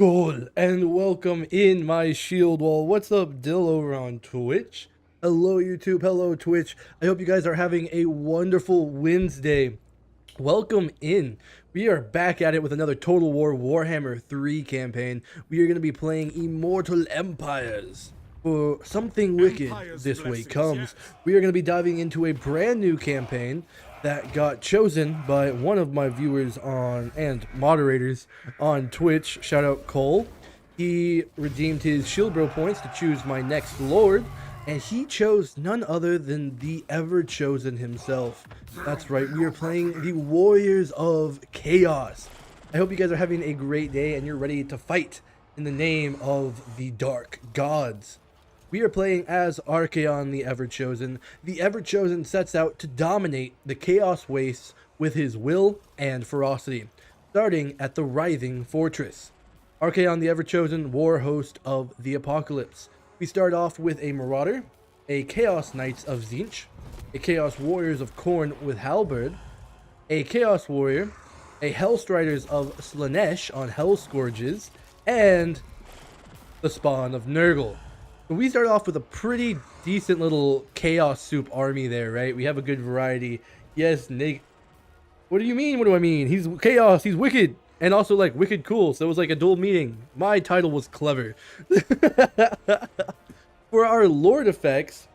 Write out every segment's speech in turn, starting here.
Cool, and welcome in my shield wall. What's up, Dill, over on Twitch? Hello, YouTube. Hello, Twitch. I hope you guys are having a wonderful Wednesday. Welcome in. We are back at it with another Total War Warhammer 3 campaign. We are going to be playing Immortal Empires. For something wicked this way comes, we are going to be diving into a brand new campaign that got chosen by one of my viewers on and moderators on Twitch. Shout out Cole. He redeemed his shield bro points to choose my next lord, and he chose none other than the Everchosen himself. That's right, we are playing the Warriors of Chaos. I hope you guys are having a great day and you're ready to fight in the name of the Dark Gods. We are playing as Archaon the Everchosen. The Everchosen sets out to dominate the Chaos Wastes with his will and ferocity, starting at the Writhing Fortress. Archaon the Everchosen, war host of the Apocalypse. We start off with a Marauder, a Chaos Knights of Tzeentch, a Chaos Warriors of Khorne with Halberd, a Chaos Warrior, a Hellstriders of Slaanesh on Hell Scourges, and the spawn of Nurgle. We start off with a pretty decent little Chaos Soup army there, right? We have a good variety. Yes, Nick. What do you mean? What do I mean? He's Chaos, he's wicked, and also like wicked cool, so it was like a dual meaning. My title was clever. For our Lord effects,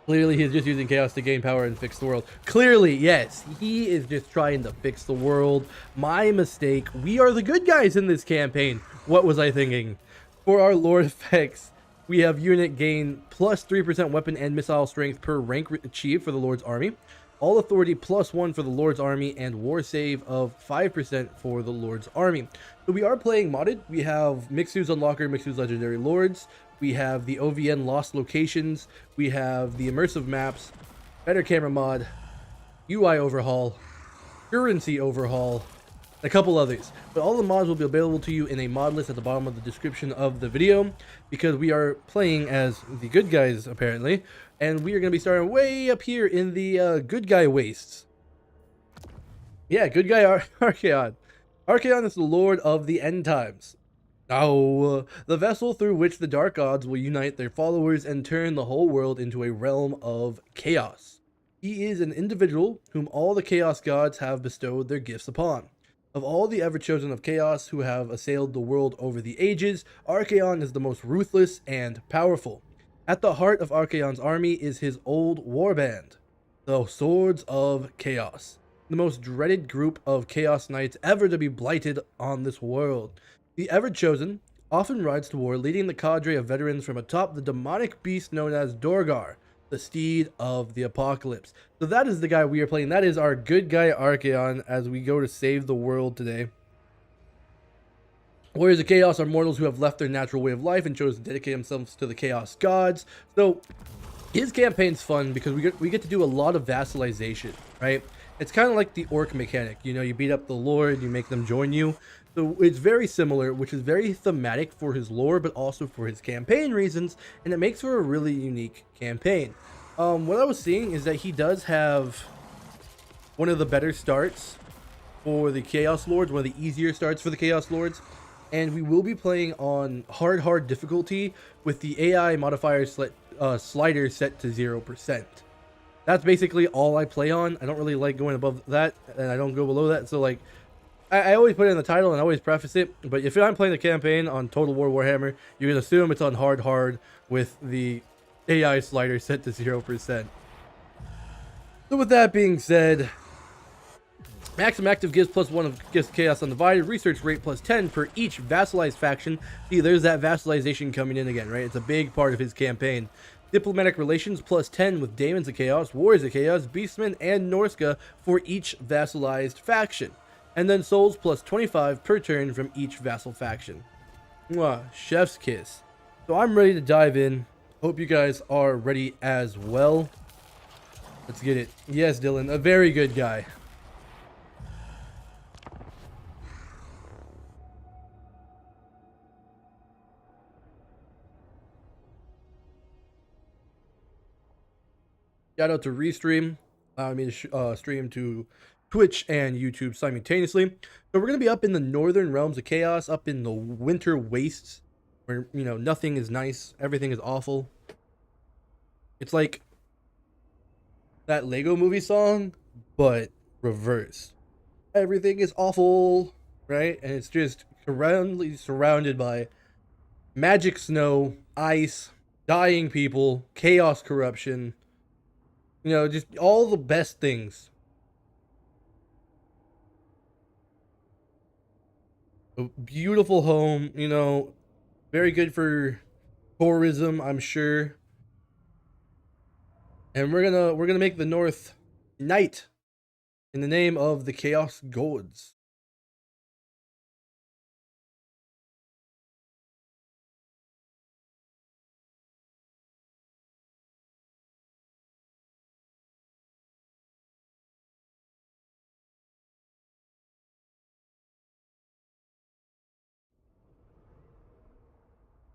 clearly he's just using Chaos to gain power and fix the world. Clearly, yes, he is just trying to fix the world. My mistake. We are the good guys in this campaign. What was I thinking? For our Lord effects, we have unit gain plus 3% weapon and missile strength per rank achieved for the Lord's army. All authority plus 1 for the Lord's army, and war save of 5% for the Lord's army. So we are playing modded. We have Mixu's Unlocker, Mixu's Legendary Lords. We have the OVN Lost Locations. We have the Immersive Maps, Better Camera Mod, UI Overhaul, Currency Overhaul, a couple others. But all the mods will be available to you in a mod list at the bottom of the description of the video, because we are playing as the good guys apparently, and we are going to be starting way up here in the good guy wastes. Yeah, good guy Archaon. Archaon is the lord of the end times. Now, the vessel through which the dark gods will unite their followers and turn the whole world into a realm of chaos. He is an individual whom all the chaos gods have bestowed their gifts upon. Of all the Everchosen of Chaos who have assailed the world over the ages, Archaon is the most ruthless and powerful. At the heart of Archaon's army is his old warband, the Swords of Chaos, the most dreaded group of Chaos Knights ever to be blighted on this world. The Everchosen often rides to war, leading the cadre of veterans from atop the demonic beast known as Dorgar, the steed of the apocalypse. So that is the guy we are playing. That is our good guy Archaon as we go to save the world today. Warriors of Chaos are mortals who have left their natural way of life and chose to dedicate themselves to the Chaos Gods. So his campaign's fun because we get to do a lot of vassalization, right? It's kind of like the orc mechanic. You know, you beat up the lord, you make them join you. So it's very similar, which is very thematic for his lore, but also for his campaign reasons, and it makes for a really unique campaign. What I was seeing is that he does have one of the better starts for the Chaos Lords, one of the easier starts for the Chaos Lords, and we will be playing on hard difficulty with the AI modifier slider set to 0%. That's basically all I play on. I don't really like going above that, and I don't go below that, so like, I always put it in the title and I always preface it, but if I'm playing the campaign on Total War Warhammer, you can assume it's on hard with the AI slider set to 0%. So with that being said, maximum active gives +1 of gifts chaos undivided, research rate +10 per each vassalized faction. See, there's that vassalization coming in again, right? It's a big part of his campaign. Diplomatic relations +10 with Daemons of Chaos, Warriors of Chaos, Beastmen, and Norska for each vassalized faction. And then souls +25 per turn from each vassal faction. Mwah, chef's kiss. So I'm ready to dive in. Hope you guys are ready as well. Let's get it. Yes, Dylan, a very good guy. Shout out to Restream, allowing me to stream to Twitch and YouTube simultaneously. So we're going to be up in the northern realms of chaos, up in the winter wastes, where, you know, nothing is nice, everything is awful. It's like that Lego movie song, but reversed. Everything is awful, right? And it's just surrounded by magic snow, ice, dying people, chaos, corruption, you know, just all the best things. A beautiful home, you know, very good for tourism, I'm sure. And we're gonna make the North unite in the name of the Chaos Gods.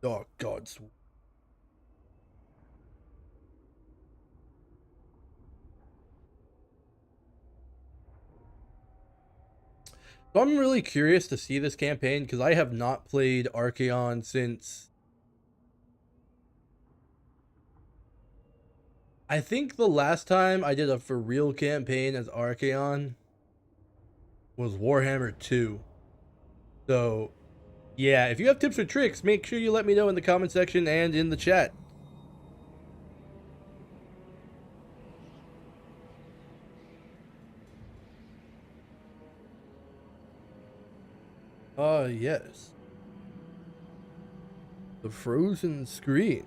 Oh gods. So I'm really curious to see this campaign because I have not played Archaon since I think the last time I did a for real campaign as Archaon was Warhammer 2. So yeah, if you have tips or tricks, make sure you let me know in the comment section and in the chat. Yes. The frozen screen.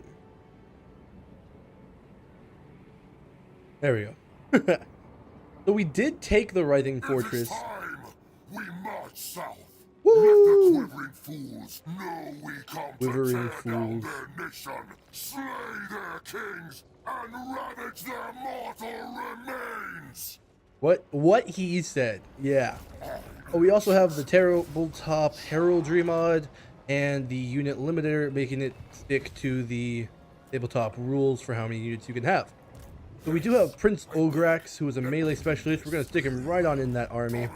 There we go. So we did take the Writhing Fortress. Time we march south. Woo! Let the quivering fools know we come Quivering to tear down fools. their nation, slay their kings, and ravage their mortal remains. What he said. Yeah. Oh, we also have the Terrible Top Heraldry mod and the unit limiter, making it stick to the tabletop rules for how many units you can have. So we do have Prince Ograx, who is a melee specialist. We're going to stick him right on in that army.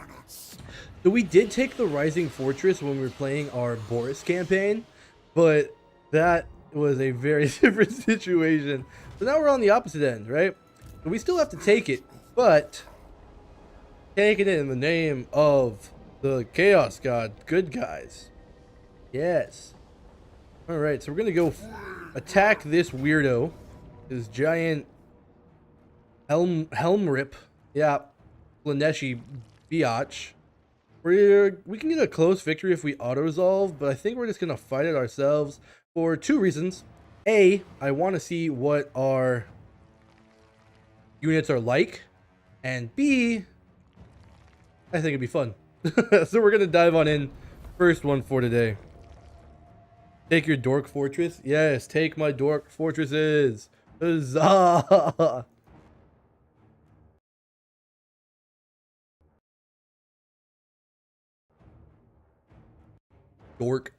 So we did take the Rising Fortress when we were playing our Boris campaign, but that was a very different situation. So now we're on the opposite end, right? So we still have to take it, but taking it in the name of the Chaos God, good guys. Yes. All right, so we're going to go attack this weirdo, this giant helm rip. Yeah, Slaanesh biatch. We can get a close victory if we auto-resolve, but I think we're just going to fight it ourselves for two reasons. A, I want to see what our units are like, and B, I think it'd be fun. So we're going to dive on in. First one for today. Take your Dork Fortress? Yes, take my Dork Fortresses. Huzzah! Dork.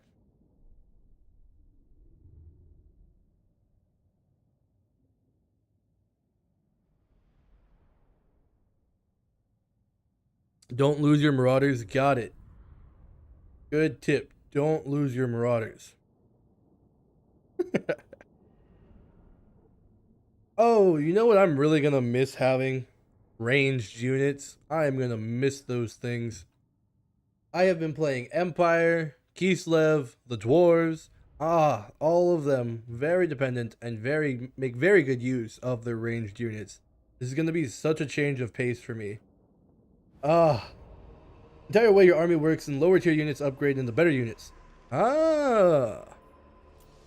Don't lose your Marauders. Got it. Good tip. Don't lose your Marauders. Oh, you know what I'm really going to miss having? Ranged units. I am going to miss those things. I have been playing Empire, Kislev, the Dwarves. All of them very dependent and make very good use of their ranged units. This is going to be such a change of pace for me. Entire way your army works and lower tier units upgrade into better units. See,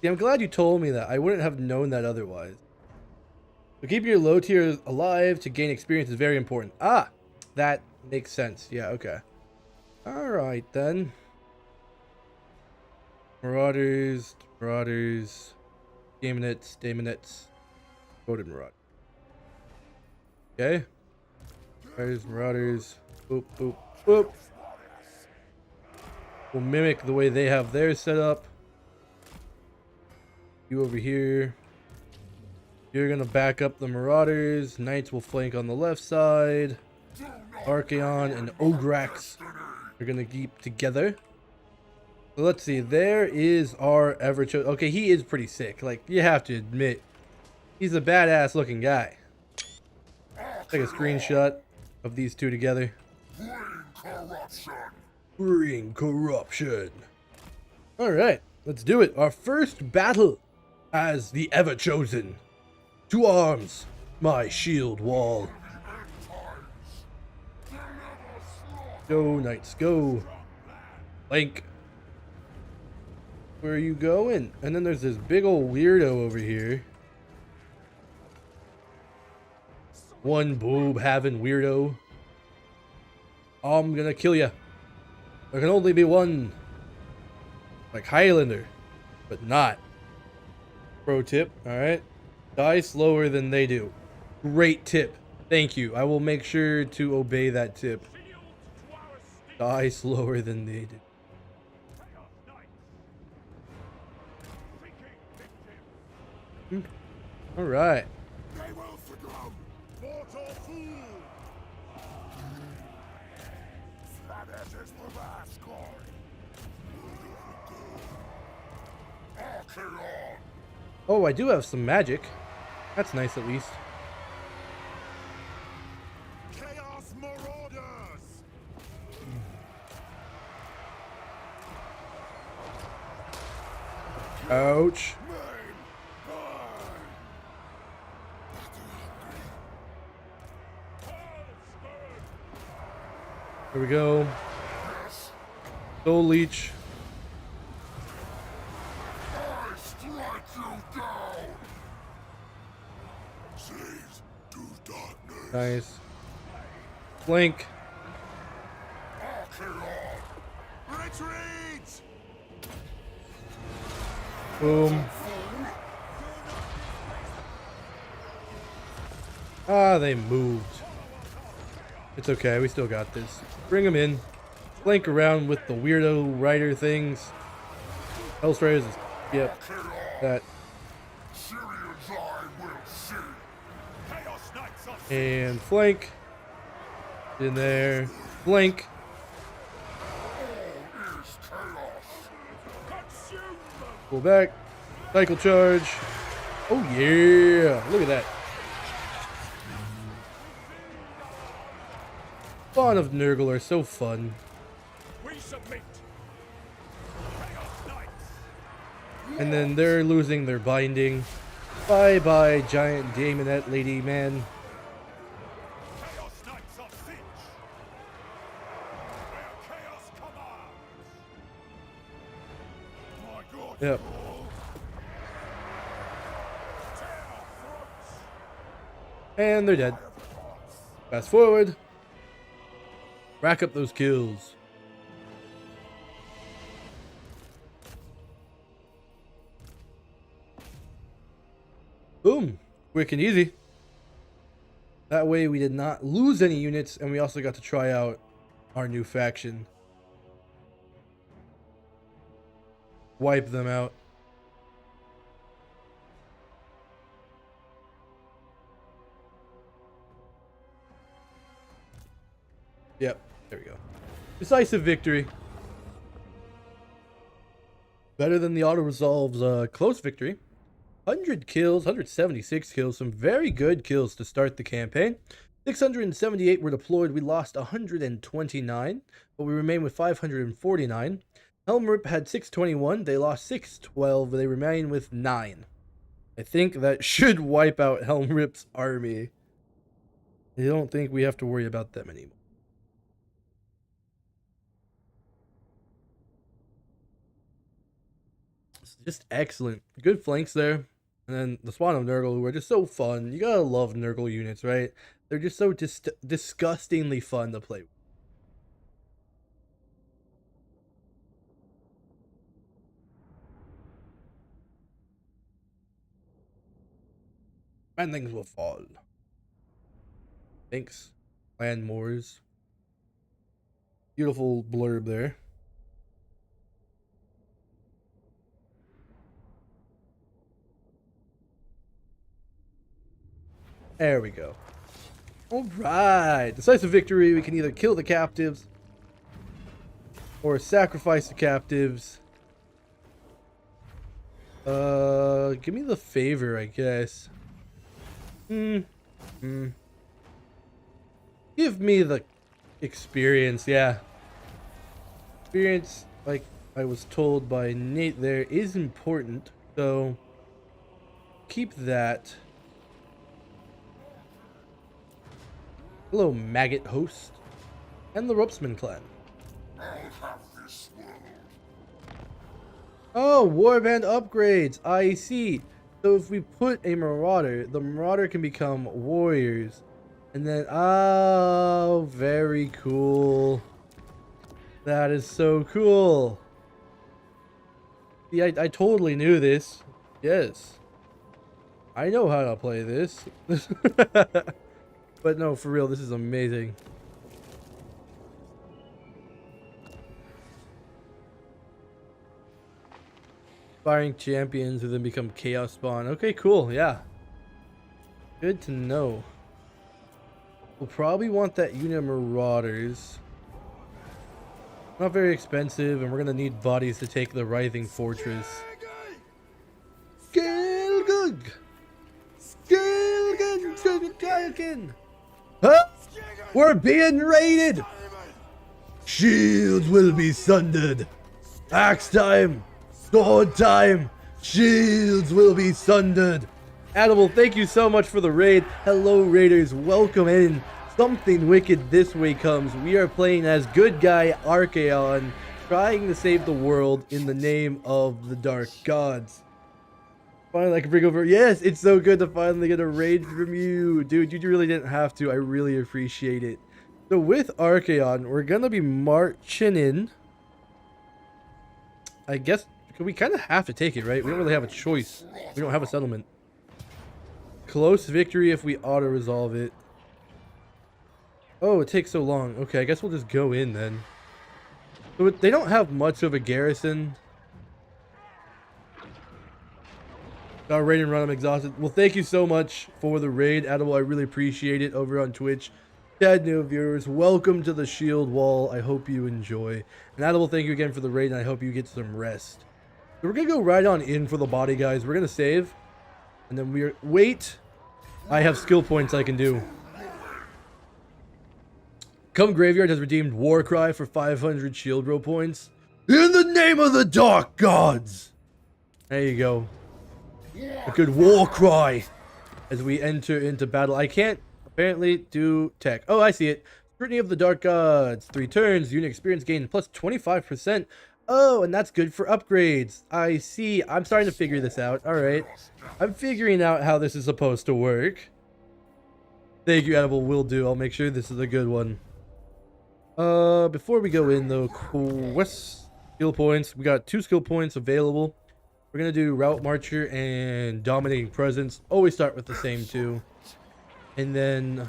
I'm glad you told me that. I wouldn't have known that otherwise. So keep your low tiers alive to gain experience is very important. That makes sense. Yeah, okay. Alright then. Marauders, Daemonettes, Golden Marauders. Okay. Marauders, boop, boop, boop. We'll mimic the way they have theirs set up. You over here. You're gonna back up the Marauders. Knights will flank on the left side. Archaon and Ograx are gonna keep together. So let's see. There is our Everchosen. Okay, he is pretty sick. Like, you have to admit, he's a badass looking guy. Take a screenshot of these two together. Bring corruption. All right, let's do it. Our first battle as the Everchosen. To arms, my shield wall. Go, knights, go. Link. Where are you going? And then there's this big old weirdo over here. One boob having weirdo. I'm gonna kill ya. There can only be one. Like Highlander, but not. Pro tip, alright? Die slower than they do. Great tip. Thank you. I will make sure to obey that tip. Die slower than they do. All right. Oh, I do have some magic. That's nice at least. Chaos Marauders! Ouch. Here we go. Soul Leech. I strike you down! Seas to darkness. Nice. Flank. Retreat! Boom. Ah, they moved. It's okay, we still got this. Bring them in. Flank around with the weirdo rider things. Hellstrayers, yep. That. And flank. In there. Flank. Pull back. Cycle charge. Oh yeah. Look at that. Spawn of Nurgle are so fun. We submit. And then they're losing their binding. Bye bye, giant Daemonette lady man. Chaos Knights of Finch. Where chaos commands. My God. Yep. And they're dead. Fast forward. Rack up those kills. Boom. Quick and easy. That way we did not lose any units, and we also got to try out our new faction. Wipe them out. Yep, there we go. Decisive victory. Better than the auto-resolve's close victory. 100 kills, 176 kills, some very good kills to start the campaign. 678 were deployed. We lost 129, but we remain with 549. Helmrip had 621. They lost 612, but they remain with 9. I think that should wipe out Helmrip's army. I don't think we have to worry about them anymore. It's just excellent. Good flanks there. And then the Spawn of Nurgle, who are just so fun. You gotta love Nurgle units, right? They're just so disgustingly fun to play with. And things will fall. Thanks. Land Moors. Beautiful blurb there. There we go. All right. Decisive victory. We can either kill the captives or sacrifice the captives. Give me the favor, I guess. Give me the experience, yeah. Experience, like I was told by Nate there, is important, so keep that. Hello, maggot host, and the Ropesman clan. I'll have this world. Oh, warband upgrades, I see. So if we put a marauder, the marauder can become warriors. And then, oh, very cool. That is so cool. Yeah, I totally knew this. Yes. I know how to play this. But no, for real, this is amazing. Firing champions who then become chaos spawn. Okay, cool, yeah. Good to know. We'll probably want that unit of marauders. Not very expensive, and we're gonna need bodies to take the Writhing Fortress. Skelgug! Skelgug! Huh? We're being raided! Shields will be sundered. Axe time! Sword time! Shields will be sundered. Animal, thank you so much for the raid. Hello, raiders. Welcome in. Something wicked this way comes. We are playing as good guy Archaon, trying to save the world in the name of the dark gods. Finally, I can bring over. Yes, it's so good to finally get a raid from you. Dude, you really didn't have to. I really appreciate it. So with Archaon, we're going to be marching in. I guess we kind of have to take it, right? We don't really have a choice. We don't have a settlement. Close victory if we auto-resolve it. Oh, it takes so long. Okay, I guess we'll just go in then. So they don't have much of a garrison. Got a raid and run, I'm exhausted. Well, thank you so much for the raid, Edible. I really appreciate it over on Twitch. Dead new viewers, welcome to the shield wall. I hope you enjoy. And Edible, thank you again for the raid, and I hope you get some rest. So we're going to go right on in for the body, guys. We're going to save. And then we're... Wait! I have skill points I can do. Come Graveyard has redeemed Warcry for 500 shield row points. In the name of the dark gods! There you go. A good Warcry as we enter into battle. I can't apparently do tech. Oh, I see it. Scrutiny of the dark gods. 3 turns. Unit experience gain plus 25%. Oh, and that's good for upgrades. I see. I'm starting to figure this out. All right. I'm figuring out how this is supposed to work. Thank you, Edible. Will do. I'll make sure this is a good one. Before we go in, though, quest skill points. We got 2 skill points available. We're going to do Route Marcher and Dominating Presence. Always start with the same 2. And then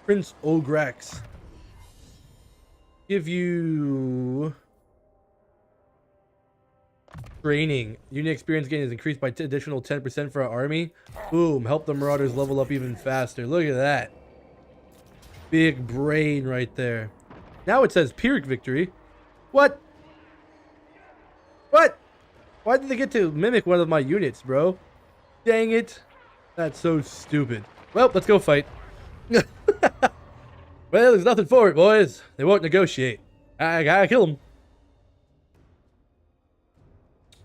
Prince Ograx. Give you... Training. Unit experience gain is increased by additional 10% for our army. Boom. Help the Marauders level up even faster. Look at that. Big brain right there. Now it says Pyrrhic victory. What? What? Why did they get to mimic one of my units, bro? Dang it. That's so stupid. Well, let's go fight. Well, there's nothing for it, boys. They won't negotiate. I gotta kill them.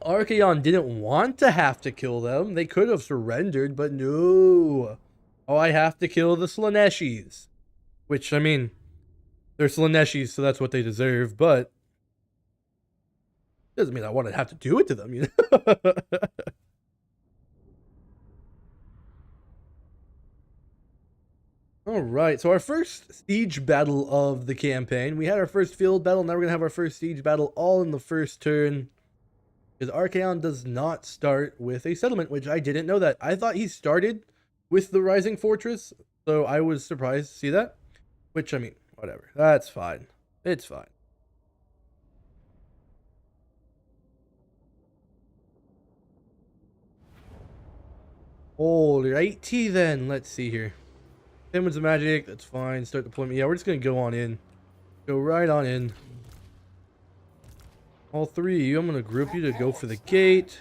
Archaon didn't want to have to kill them. They could have surrendered, but no. Oh, I have to kill the Slaaneshes. Which, I mean, they're Slaaneshes, so that's what they deserve, but doesn't mean I want to have to do it to them, you know? Alright, so our first siege battle of the campaign. We had our first field battle, now we're going to have our first siege battle all in the first turn. Because Archaon does not start with a settlement, which I didn't know that. I thought he started with the Rising Fortress, so I was surprised to see that. Which, I mean, whatever. That's fine. It's fine. Alrighty then, let's see here. Him with the magic, that's fine. Start deployment. Yeah, we're just gonna go on in. Go right on in. All three of you, I'm gonna group you to go for the gate.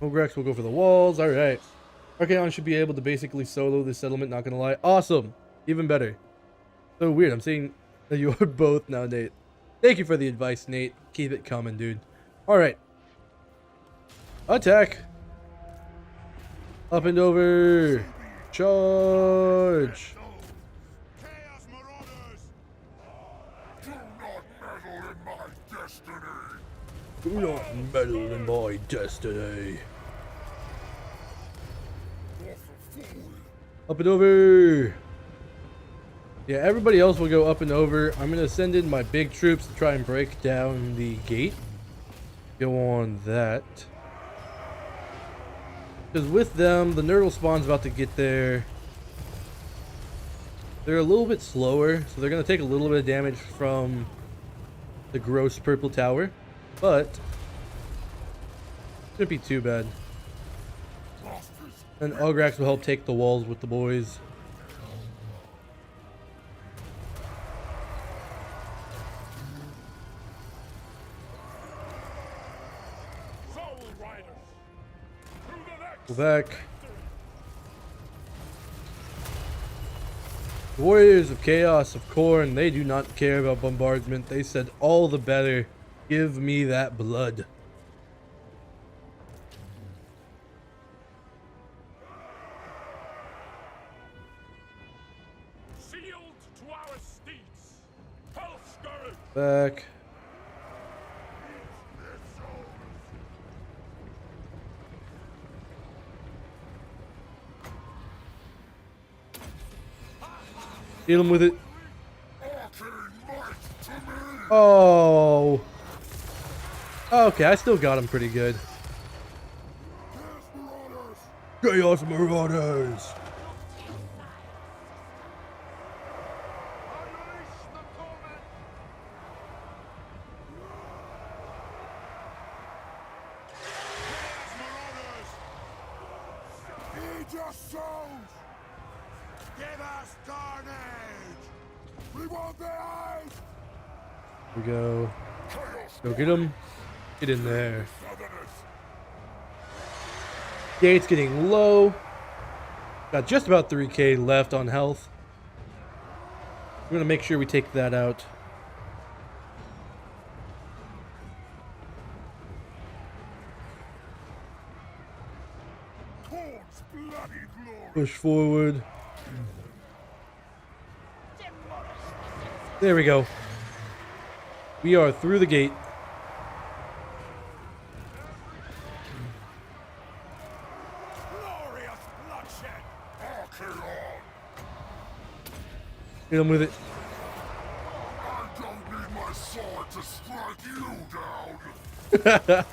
Ogrex will go for the walls. Alright. Archaon should be able to basically solo this settlement, not gonna lie. Awesome. Even better. So weird, I'm seeing that you are both now, Nate. Thank you for the advice, Nate. Keep it coming, dude. Alright. Attack. Up and over. Charge. Do not meddle in my destiny. Up and over. Yeah, everybody else will go up and over. I'm going to send in my big troops to try and break down the gate. Go on that. Because with them, the Nurdle spawn's about to get there. They're a little bit slower, so they're going to take a little bit of damage from the gross purple tower. But it shouldn't be too bad. And Augrax will help take the walls with the boys. Go back. The Warriors of Chaos of Khorne, they do not care about bombardment. They said all the better. Give me that blood. Shield to our steeds. Huscarl. Back. Hit him with it. Oh. Okay, I still got him pretty good. Chaos Marauders. Feed your souls. Give us carnage. We want the eyes. Here we go. Go get him. Get in there. Gate's getting low. Got just about 3k left on health. We're gonna make sure we take that out. Push forward. There we go. We are through the gate. Glorious bloodshed. Archaon. Hit him with it. I don't need my sword to strike you down.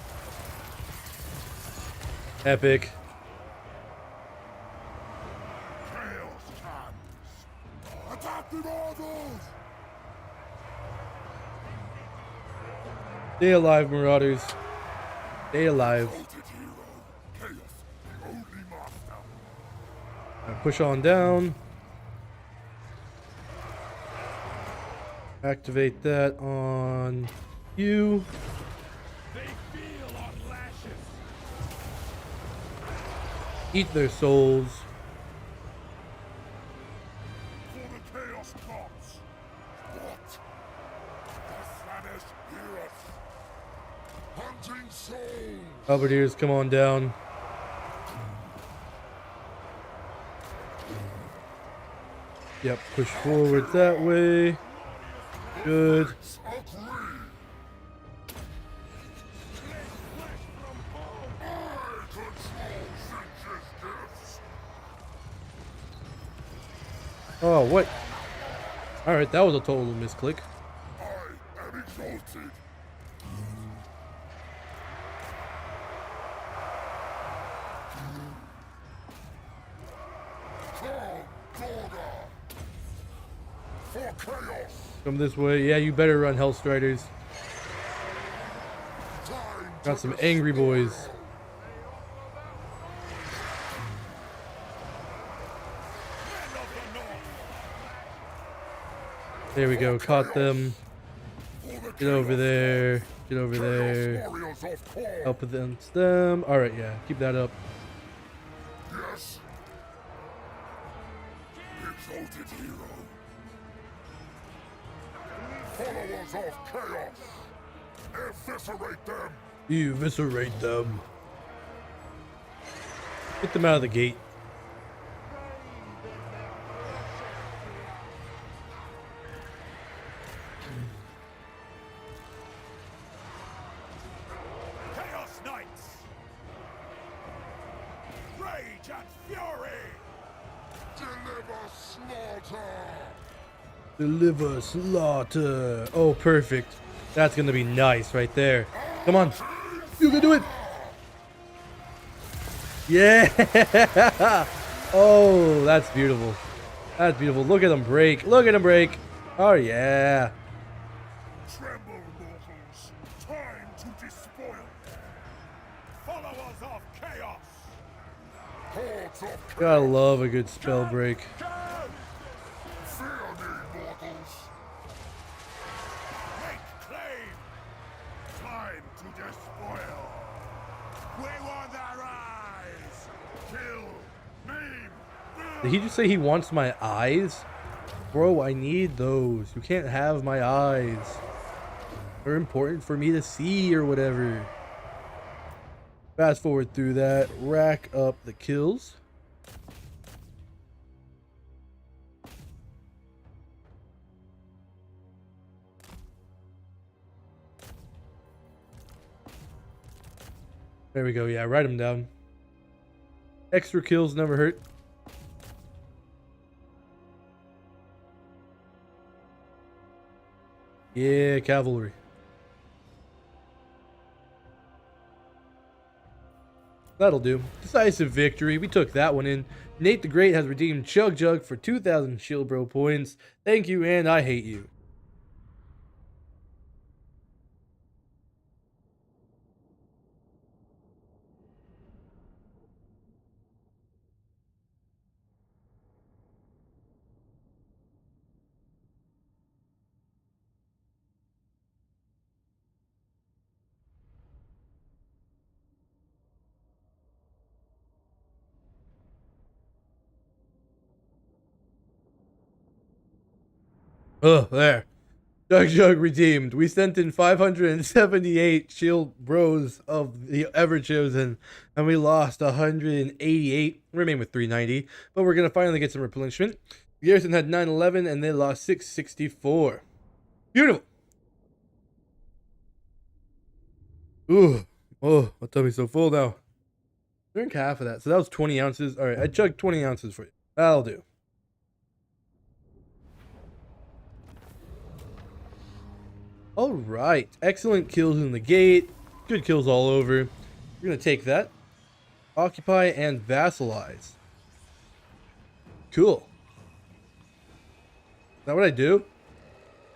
Epic. Chaos comes. Attack the mortals. Stay alive, Marauders. Stay alive. Devoted hero. Chaos, the only master. Push on down. Activate that on you. They feel our lashes. Eat their souls. For the chaos comes. What? The Slaanesh hear us. Hunting souls. Halberdiers, come on down. Yep, push forward that way. Good. Agree. I control Singe's gifts. Oh, what? Alright, that was a total misclick. I am exalted. Calm order. For chaos. Come this way. Yeah, you better run, Hellstriders. Time Got some angry boys. There we go. Caught them. Get over there. Get over there. Warriors of Khorne. Help against them. All right, yeah. Keep that up. Yes. Exalted hero. Followers of chaos. Eviscerate them. You eviscerate them. Get them out of the gate. Chaos Knights. Rage and fury. Deliver slaughter. Deliver slaughter. Oh, perfect. That's gonna be nice right there. Come on. You can do it. Yeah. Oh, that's beautiful. That's beautiful. Look at him break. Look at him break. Oh, yeah. Tremble, mortals. Time to despoil. Followers of chaos. Hordes of Gotta love a good spell break. fear me, mortals. Take claim. Time to despoil. We want their eyes. Kill. Maim. Did he just say he wants my eyes? Bro, I need those. You can't have my eyes. They're important for me to see or whatever. Fast forward through that. Rack up the kills. There we go. Yeah, write them down. Extra kills never hurt. Yeah, cavalry. That'll do. Decisive victory. We took that one in. Nate the Great has redeemed Chug Jug for 2,000 Shield Bro points. Thank you, and I hate you. Oh, there. Jug Jug redeemed. We sent in 578 Shield Bros of the Everchosen, and we lost 188. Remain with 390, but we're going to finally get some replenishment. Garrison had 911, and they lost 664. Beautiful. Ooh. Oh, my tummy's so full now. Drink half of that. So that was 20 ounces. All right, I chugged 20 ounces for you. That'll do. All right, excellent kills in the gate. Good kills all over. We're gonna take that. Occupy and vassalize. Cool. Is that what I do?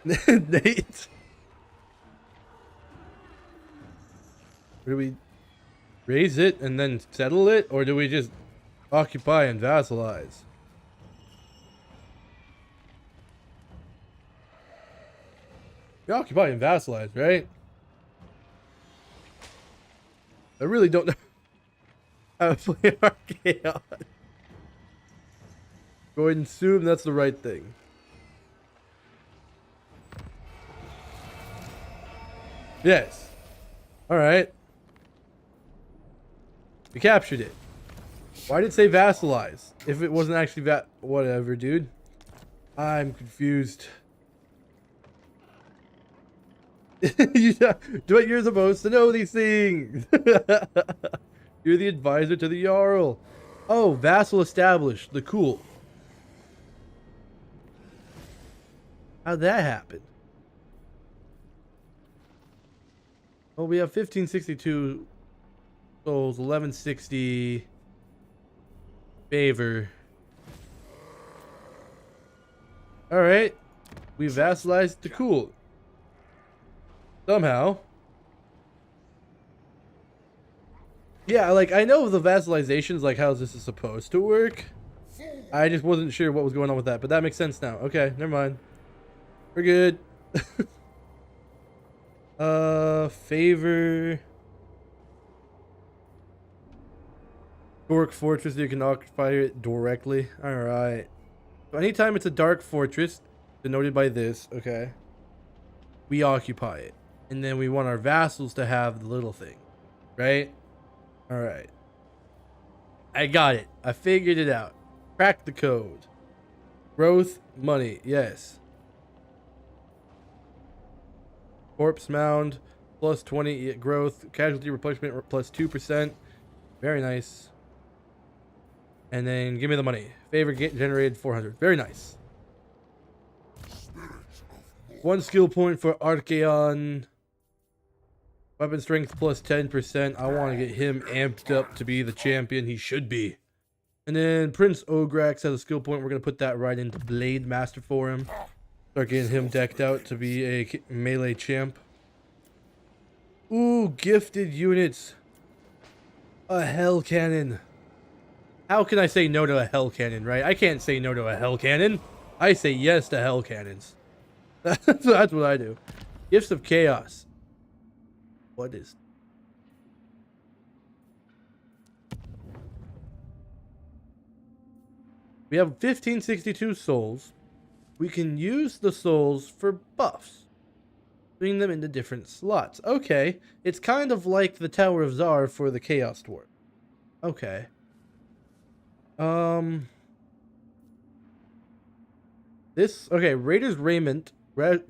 Nate. Or do we raise it and then settle it? Or do we just occupy and vassalize? We occupy and vassalize, right? I really don't know how to play Archaon. Go ahead and assume that's the right thing. Yes. Alright. We captured it. Why did it say vassalize? If it wasn't actually whatever, dude. I'm confused. You're supposed to know these things. You're the advisor to the Jarl. Oh, vassal established. The cool. How'd that happen? Well, we have 1562 souls, 1160 favor. All right, we vassalized the cool. Somehow. Yeah, like, I know the vassalizations, like, how this is supposed to work. I just wasn't sure what was going on with that, but that makes sense now. Okay, never mind. We're good. Favor. Dork Fortress, you can occupy it directly. Alright. So anytime it's a dark fortress, denoted by this, okay, we occupy it. And then we want our vassals to have the little thing. Right? Alright. I got it. I figured it out. Cracked the code. Growth, money, yes. Corpse mound, plus 20 growth. Casualty replenishment, plus 2%. Very nice. And then give me the money. Favor generated 400. Very nice. 1 skill point for Archaon. Weapon strength plus 10%. I want to get him amped up to be the champion he should be. And then Prince Ograx has a skill point. We're going to put that right into Blade Master for him. Start getting him decked out to be a melee champ. Ooh, gifted units. A hell cannon. How can I say no to a hell cannon, right? I can't say no to a hell cannon. I say yes to hell cannons. That's what I do. Gifts of Chaos. What is... We have 1562 souls. We can use the souls for buffs. Putting them into different slots. Okay. It's kind of like the Tower of Zar for the Chaos Dwarf. Okay. This... Okay, Raider's Raiment.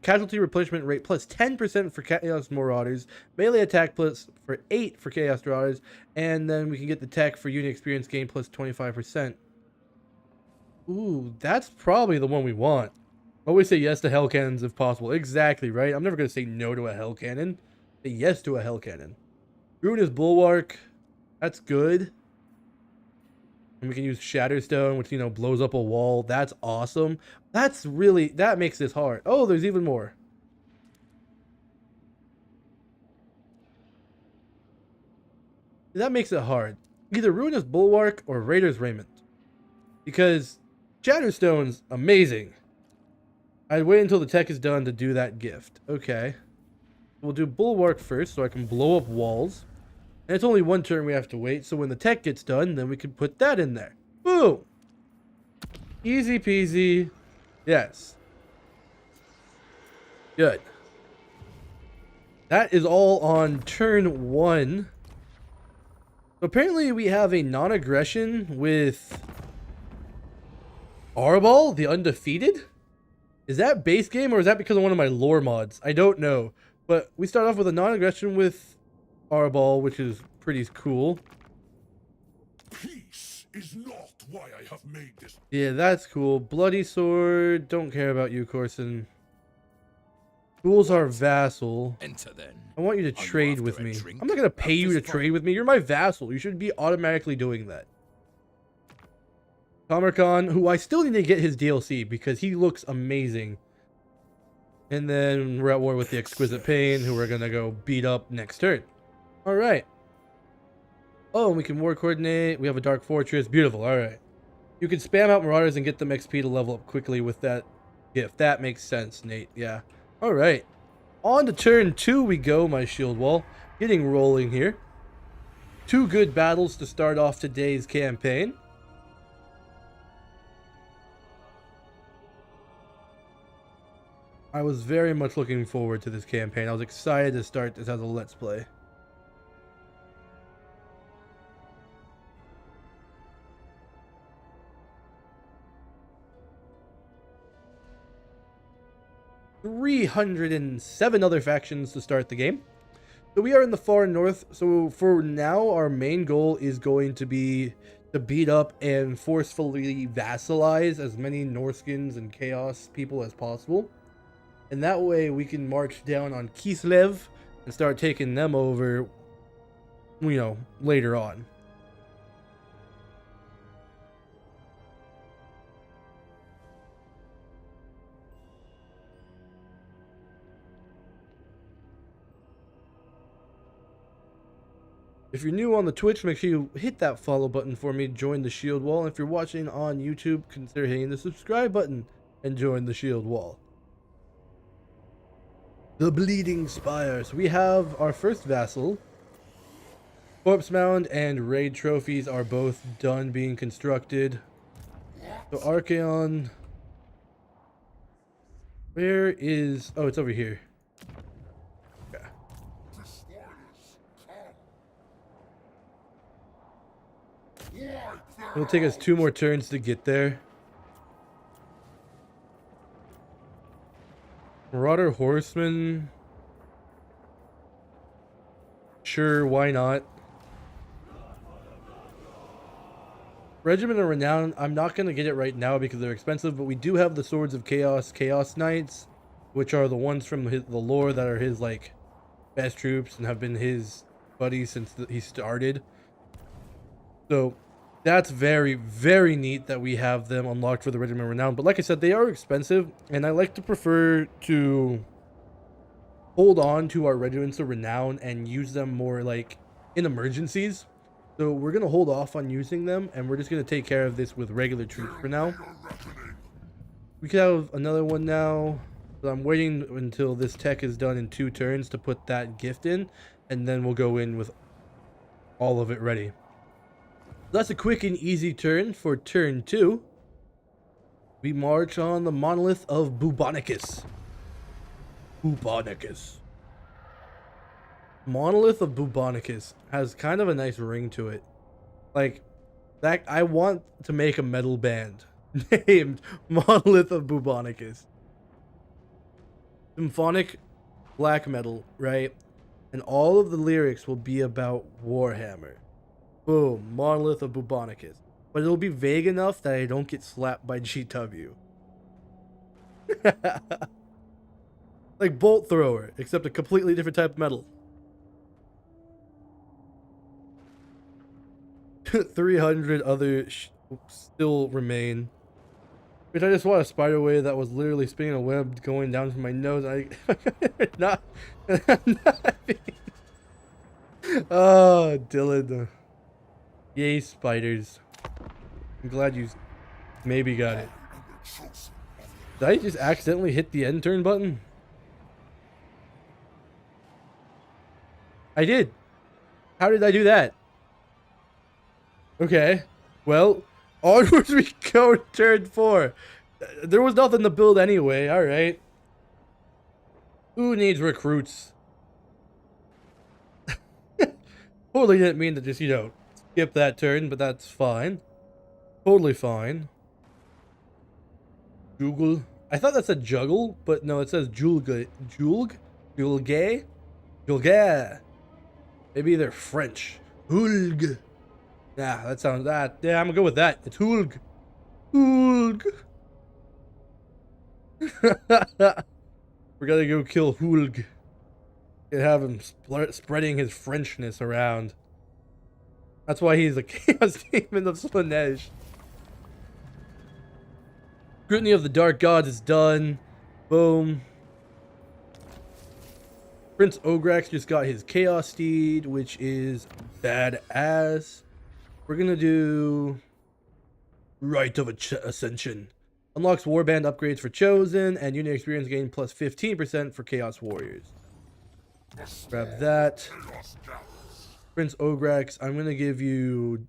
Casualty replenishment rate plus 10% for Chaos Marauders. Melee attack plus for 8 for Chaos Marauders. And then we can get the tech for unit experience gain plus 25%. Ooh, that's probably the one we want. Always say yes to hell cannons if possible. Exactly, right? I'm never going to say no to a hell cannon. Say yes to a hell cannon. Ruinous Bulwark. That's good. And we can use Shatterstone, which, you know, blows up a wall. That's awesome. That's really... That makes this hard. Oh, there's even more. That makes it hard. Either Ruinous Bulwark or Raider's Raiment. Because Shatterstone's amazing. I'd wait until the tech is done to do that gift. Okay. We'll do Bulwark first so I can blow up walls. And it's only one turn we have to wait, so when the tech gets done, then we can put that in there. Boom! Easy peasy. Yes. Good. That is all on turn 1. So apparently we have a non-aggression with Arbol, the Undefeated? Is that base game or is that because of one of my lore mods? I don't know. But we start off with a non-aggression with Arbol, which is pretty cool. Peace is not why I have made this. Yeah, that's cool. Bloody Sword. Don't care about you, Corson. Fool's our vassal. Enter then. I want you to trade with me. I'm not going to pay you to trade with me. You're my vassal. You should be automatically doing that. Archaon, who I still need to get his DLC because he looks amazing. And then we're at war with the Exquisite Pain, who we're going to go beat up next turn. Alright. Oh, and we can war coordinate. We have a Dark Fortress. Beautiful. Alright. You can spam out Marauders and get them XP to level up quickly with that gift. That makes sense, Nate. Yeah. Alright. On to turn 2 we go, my shield wall. Getting rolling here. 2 good battles to start off today's campaign. I was very much looking forward to this campaign. I was excited to start this as a Let's Play. ...307 other factions to start the game. So we are in the far north. So for now, our main goal is going to be to beat up and forcefully vassalize as many Norskins and Chaos people as possible. And that way we can march down on Kislev and start taking them over, you know, later on. If you're new on the Twitch, make sure you hit that follow button for me, join the shield wall. And if you're watching on YouTube, consider hitting the subscribe button and join the shield wall. The Bleeding Spire. So we have our first vassal. Corpse Mound and Raid Trophies are both done being constructed. So Archaon. Where is... Oh, it's over here. Okay. It'll take us 2 more turns to get there. Marauder Horseman. Sure, why not? Regiment of Renown, I'm not going to get it right now because they're expensive, but we do have the Swords of Chaos, Chaos Knights, which are the ones from the lore that are his, like, best troops and have been his buddies since he started. So, that's very, very neat that we have them unlocked for the Regiment of Renown. But like I said, they are expensive, and I like to prefer to hold on to our Regiments of Renown and use them more, like, in emergencies. So we're going to hold off on using them, and we're just going to take care of this with regular troops for now. We could have another one now, but I'm waiting until this tech is done in 2 turns to put that gift in, and then we'll go in with all of it ready. That's a quick and easy turn for turn 2. We march on the Monolith of Bubonicus. Monolith of Bubonicus has kind of a nice ring to it. Like, that I want to make a metal band named Monolith of Bubonicus. Symphonic black metal, right? And all of the lyrics will be about Warhammer. Boom, Monolith of Bubonicus. But it'll be vague enough that I don't get slapped by GW. Like Bolt Thrower, except a completely different type of metal. 300 other still remain. Which I just want a spider wave that was literally spinning a web going down from my nose. Not. Oh, Dylan. Yay, spiders. I'm glad you maybe got it. Did I just accidentally hit the end turn button? I did. How did I do that? Okay, well, onwards we go, turn 4. There was nothing to build anyway, alright. Who needs recruits? Totally didn't mean to just, you know, skip that turn, but that's fine. Totally fine. Juggle. I thought that said juggle, but no, it says julga. Julge? Julga. Maybe they're French. Hulg. Yeah, that sounds that. Yeah, I'm gonna go with that. It's Hulg. Hulg. We're gonna go kill Hulg and have him spreading his Frenchness around. That's why he's a Chaos Demon of Slaanesh. Scrutiny of the Dark Gods is done. Boom. Prince Ograx just got his Chaos Steed, which is badass. We're gonna do Rite of Ascension. Unlocks Warband upgrades for Chosen, and unit experience gain plus 15% for Chaos Warriors. Grab that. Prince Ograx, I'm gonna give you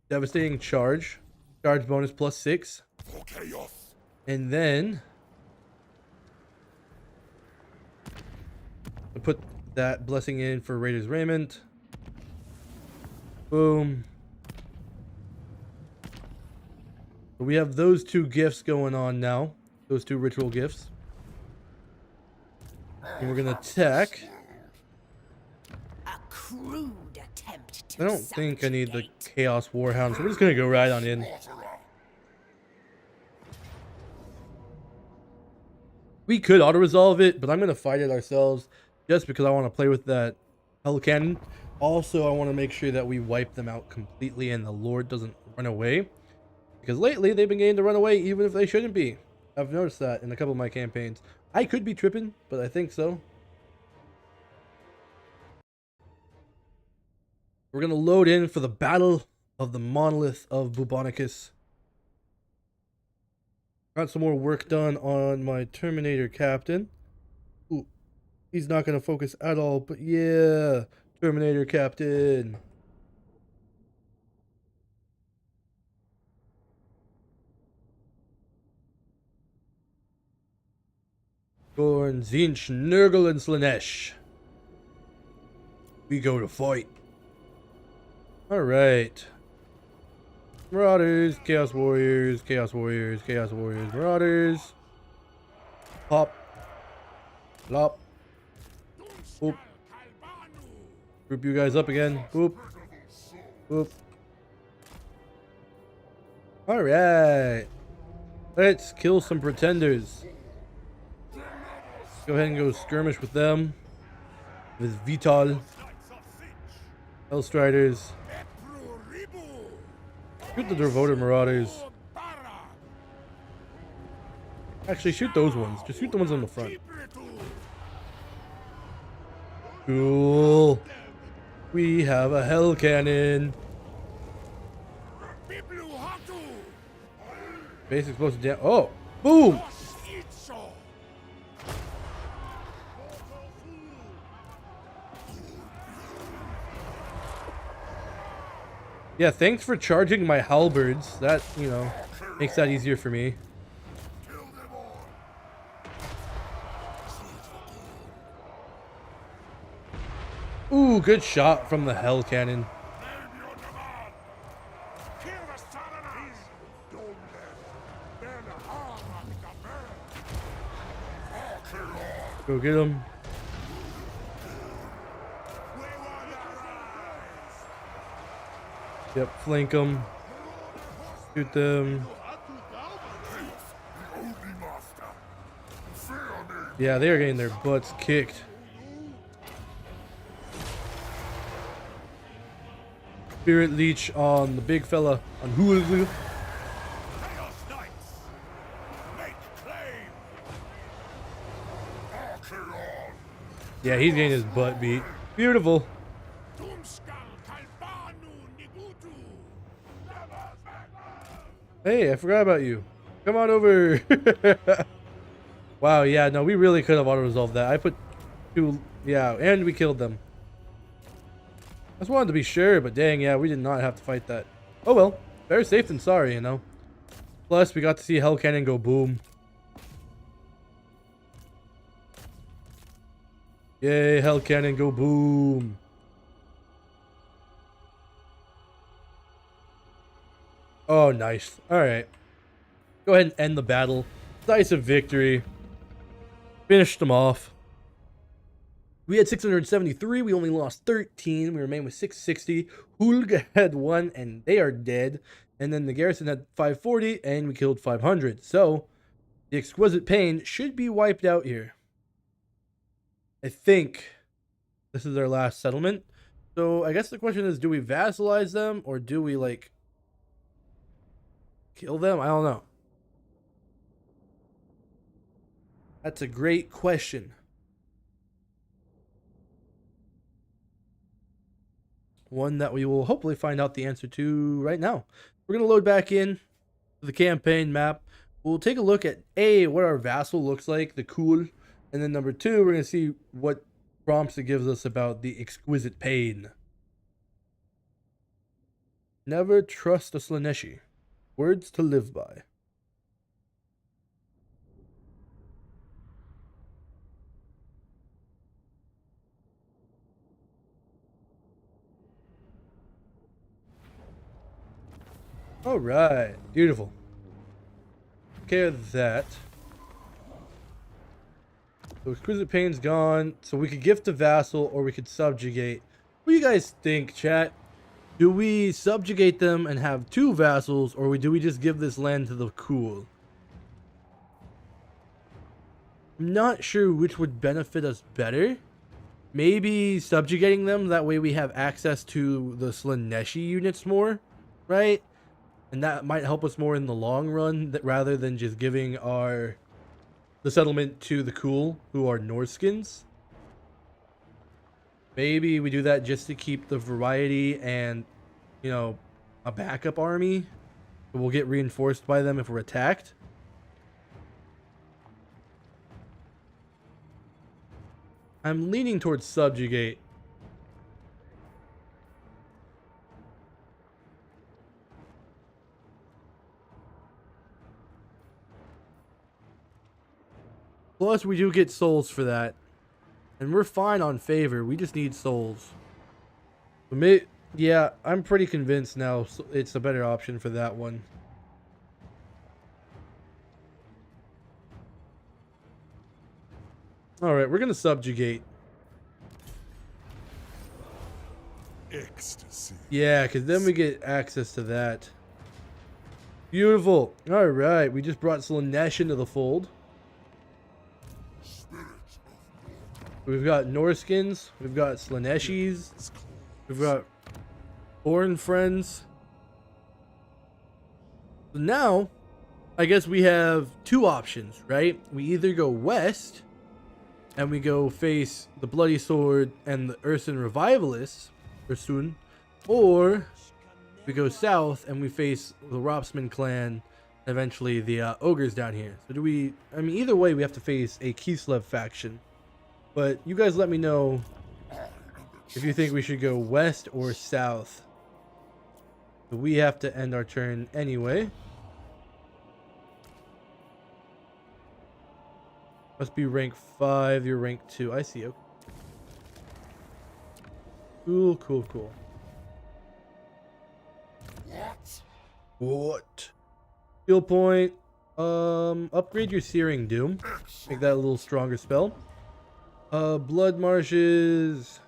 Devastating Charge. Charge bonus plus 6. And then I'll put that blessing in for Raider's Raiment. Boom. So we have those 2 gifts going on now. Those 2 ritual gifts. And we're gonna attack. A crude attempt to I don't think I need the Chaos Warhound, so we're just gonna go right on in. We could auto-resolve it, but I'm gonna fight it ourselves just because I want to play with that Hell Cannon. Also, I want to make sure that we wipe them out completely and the Lord doesn't run away. Because lately, they've been getting to run away even if they shouldn't be. I've noticed that in a couple of my campaigns. I could be tripping, but I think so. We're going to load in for the Battle of the Monolith of Bubonicus. Got some more work done on my Terminator Captain. Ooh, He's not going to focus at all, but yeah. Terminator Captain. Khorne, Tzeentch, Nurgle, and Slaanesh. We go to fight. Alright. Marauders, Chaos Warriors, Chaos Warriors, Chaos Warriors, Marauders. Pop. Lop. Boop. Group you guys up again. Boop. Boop. Alright. Let's kill some pretenders. Go ahead and go skirmish with them. With Vital. Hellstriders. Shoot the Devoted Marauders. Actually, shoot those ones. Just shoot the ones on the front. Cool. We have a Hell Cannon. Base explosive damage. Oh! Boom! Yeah, thanks for charging my halberds. That, you know, makes that easier for me. Ooh, good shot from the Hell Cannon. Go get him. Yep, flank them. Shoot them. Yeah, they are getting their butts kicked. Spirit Leech on the big fella on Hulu. Yeah, he's getting his butt beat. Beautiful. Hey, I forgot about you. Come on over. Wow, yeah, no, we really could have auto-resolved that. I put two, yeah, and we killed them. I just wanted to be sure, but dang, yeah, we did not have to fight that. Oh well, better safe than sorry, you know. Plus, we got to see Hell Cannon go boom. Yay, Hell Cannon go boom. Oh, nice. Alright. Go ahead and end the battle. Decisive victory. Finished them off. We had 673. We only lost 13. We remain with 660. Hulga had 1, and they are dead. And then the garrison had 540, and we killed 500. So, the Exquisite Pain should be wiped out here. I think this is our last settlement. So, I guess the question is, do we vassalize them, or do we, like, kill them? I don't know. That's a great question. One that we will hopefully find out the answer to right now. We're going to load back in to the campaign map. We'll take a look at A, what our vassal looks like, the cool. And then number 2, we're going to see what prompts it gives us about the Exquisite Pain. Never trust a Slaaneshi. Words to live by. All right, beautiful. Take care of that. So Exquisite Pain's gone. So we could gift a vassal or we could subjugate. What do you guys think, chat? Do we subjugate them and have 2 vassals, or do we just give this land to the cool? I'm not sure which would benefit us better. Maybe subjugating them, that way we have access to the Slaaneshi units more, right? And that might help us more in the long run, rather than just giving the settlement to the cool, who are Norskins. Maybe we do that just to keep the variety and, you know, a backup army. We'll get reinforced by them if we're attacked. I'm leaning towards subjugate. Plus, we do get souls for that. And we're fine on favor. We just need souls. Yeah, I'm pretty convinced now it's a better option for that one. Alright, we're going to subjugate. Ecstasy. Yeah, because then we get access to that. Beautiful. Alright, we just brought Slaanesh into the fold. We've got Norskins. We've got Slaaneshis. We've got Khorne friends. So now, I guess we have two options, right? We either go west and we go face the Bloody Sword and the Ursun Revivalists, or we go south and we face the Ropsman clan, eventually the ogres down here. So I mean, either way we have to face a Kislev faction. But you guys let me know if you think we should go west or south. But we have to end our turn anyway. Must be rank 5, you're rank 2. I see. Okay. Cool, cool, cool. What? Skill point. Upgrade your Searing Doom. Make that a little stronger spell. Blood Marshes.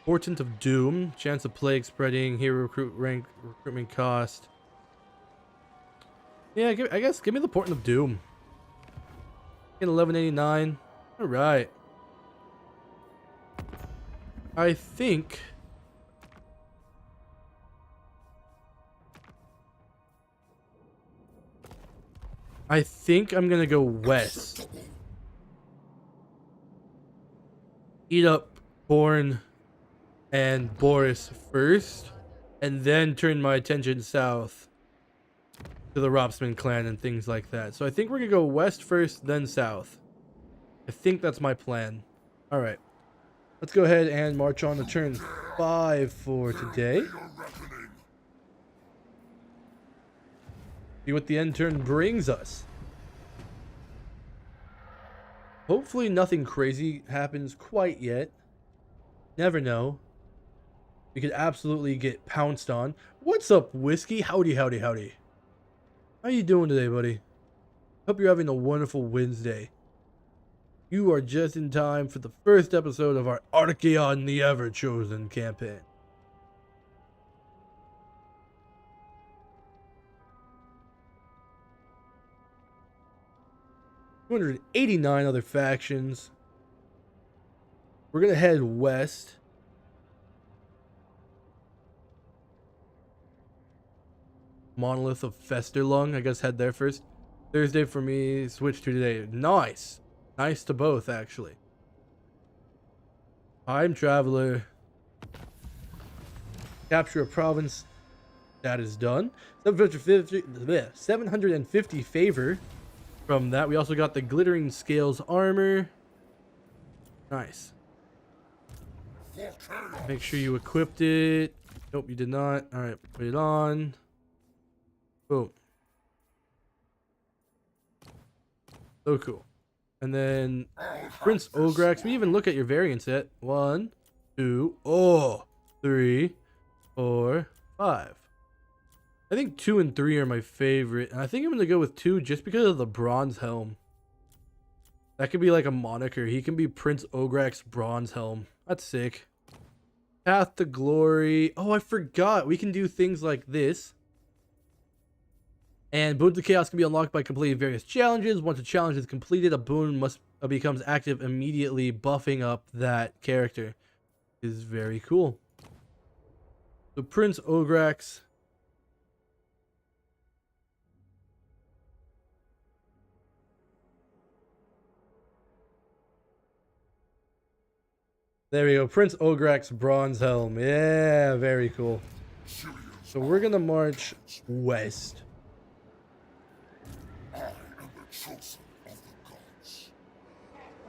Portent of Doom. Chance of plague spreading. Hero recruitment cost. Yeah, I guess give me the Portent of Doom. Get 1189. All right. I think I'm gonna go west. Eat up Khorne and Boris first, and then turn my attention south to the Ropsman clan and things like that. So I think we're gonna go west first, then south. I think that's my plan. All right, let's go ahead and march on to turn 5 for today. See what the end turn brings us. Hopefully nothing crazy happens quite yet. Never know. We could absolutely get pounced on. What's up, Whiskey? Howdy, howdy, howdy. How you doing today, buddy? Hope you're having a wonderful Wednesday. You are just in time for the first episode of our Archaon the Everchosen campaign. 289 other factions. We're gonna head west. Monolith of Festerlung, I guess head there first. Thursday for me, switch to today. Nice. Nice to both, actually. Time Traveler. Capture a province. That is done. 750 favor. From that, we also got the Glittering Scales armor. Nice. Make sure you equipped it. Nope, you did not. All right, put it on. Boom. So cool. And then Prince Ograx. We even look at your variant set. 1, 2, 3, 4, 5. I think 2 and 3 are my favorite. And I think I'm going to go with 2 just because of the bronze helm. That could be like a moniker. He can be Prince Ograx bronze helm. That's sick. Path to Glory. Oh, I forgot. We can do things like this. And Boon to Chaos can be unlocked by completing various challenges. Once a challenge is completed, a boon becomes active immediately, buffing up that character. Is very cool. So Prince Ograx. There we go. Prince Ograx bronze helm. Yeah, very cool. So we're gonna march west. I am the chosen of the gods.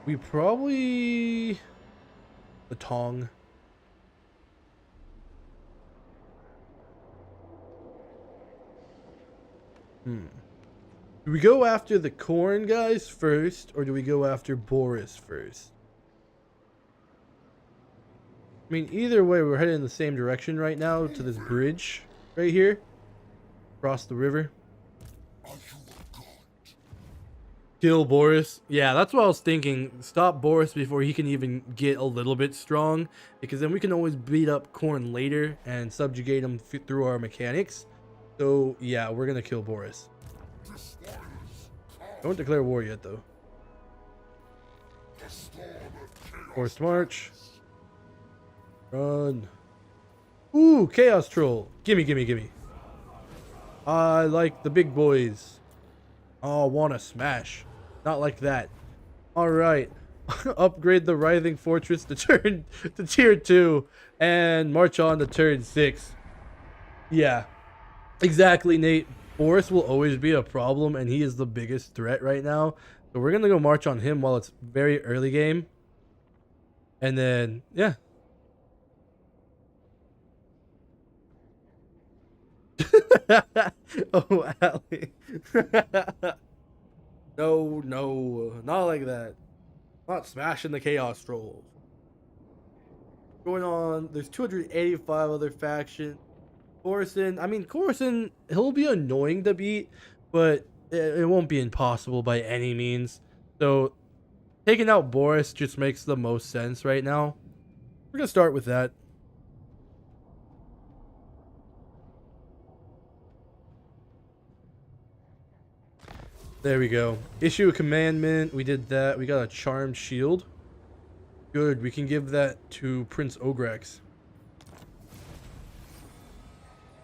We probably the Tong. Do we go after the Khorne guys first, or do we go after Boris first? I mean, either way, we're heading in the same direction right now to this bridge right here, across the river. Are you a god? Kill Boris. Yeah, that's what I was thinking. Stop Boris before he can even get a little bit strong, because then we can always beat up Khorne later and subjugate him through our mechanics. So yeah, we're gonna kill Boris. This one is Don't declare war yet, though. the storm of chaos. Forced march. Run. Ooh, Chaos Troll. Gimme, gimme, gimme. I like the big boys. Oh, wanna smash. Not like that. Alright. Upgrade the Writhing Fortress to tier 2 and march on to turn 6. Yeah. Exactly, Nate. Boris will always be a problem, and he is the biggest threat right now. So we're gonna go march on him while it's very early game. And then, yeah. Oh, Allie. No, not like that. Not smashing the Chaos Trolls. Going on, there's 285 other factions. Coruscant, he'll be annoying to beat, but it won't be impossible by any means. So, taking out Boris just makes the most sense right now. We're gonna start with that. There we go. Issue a commandment. We did that. We got a charmed shield. Good. We can give that to Prince Ogrex.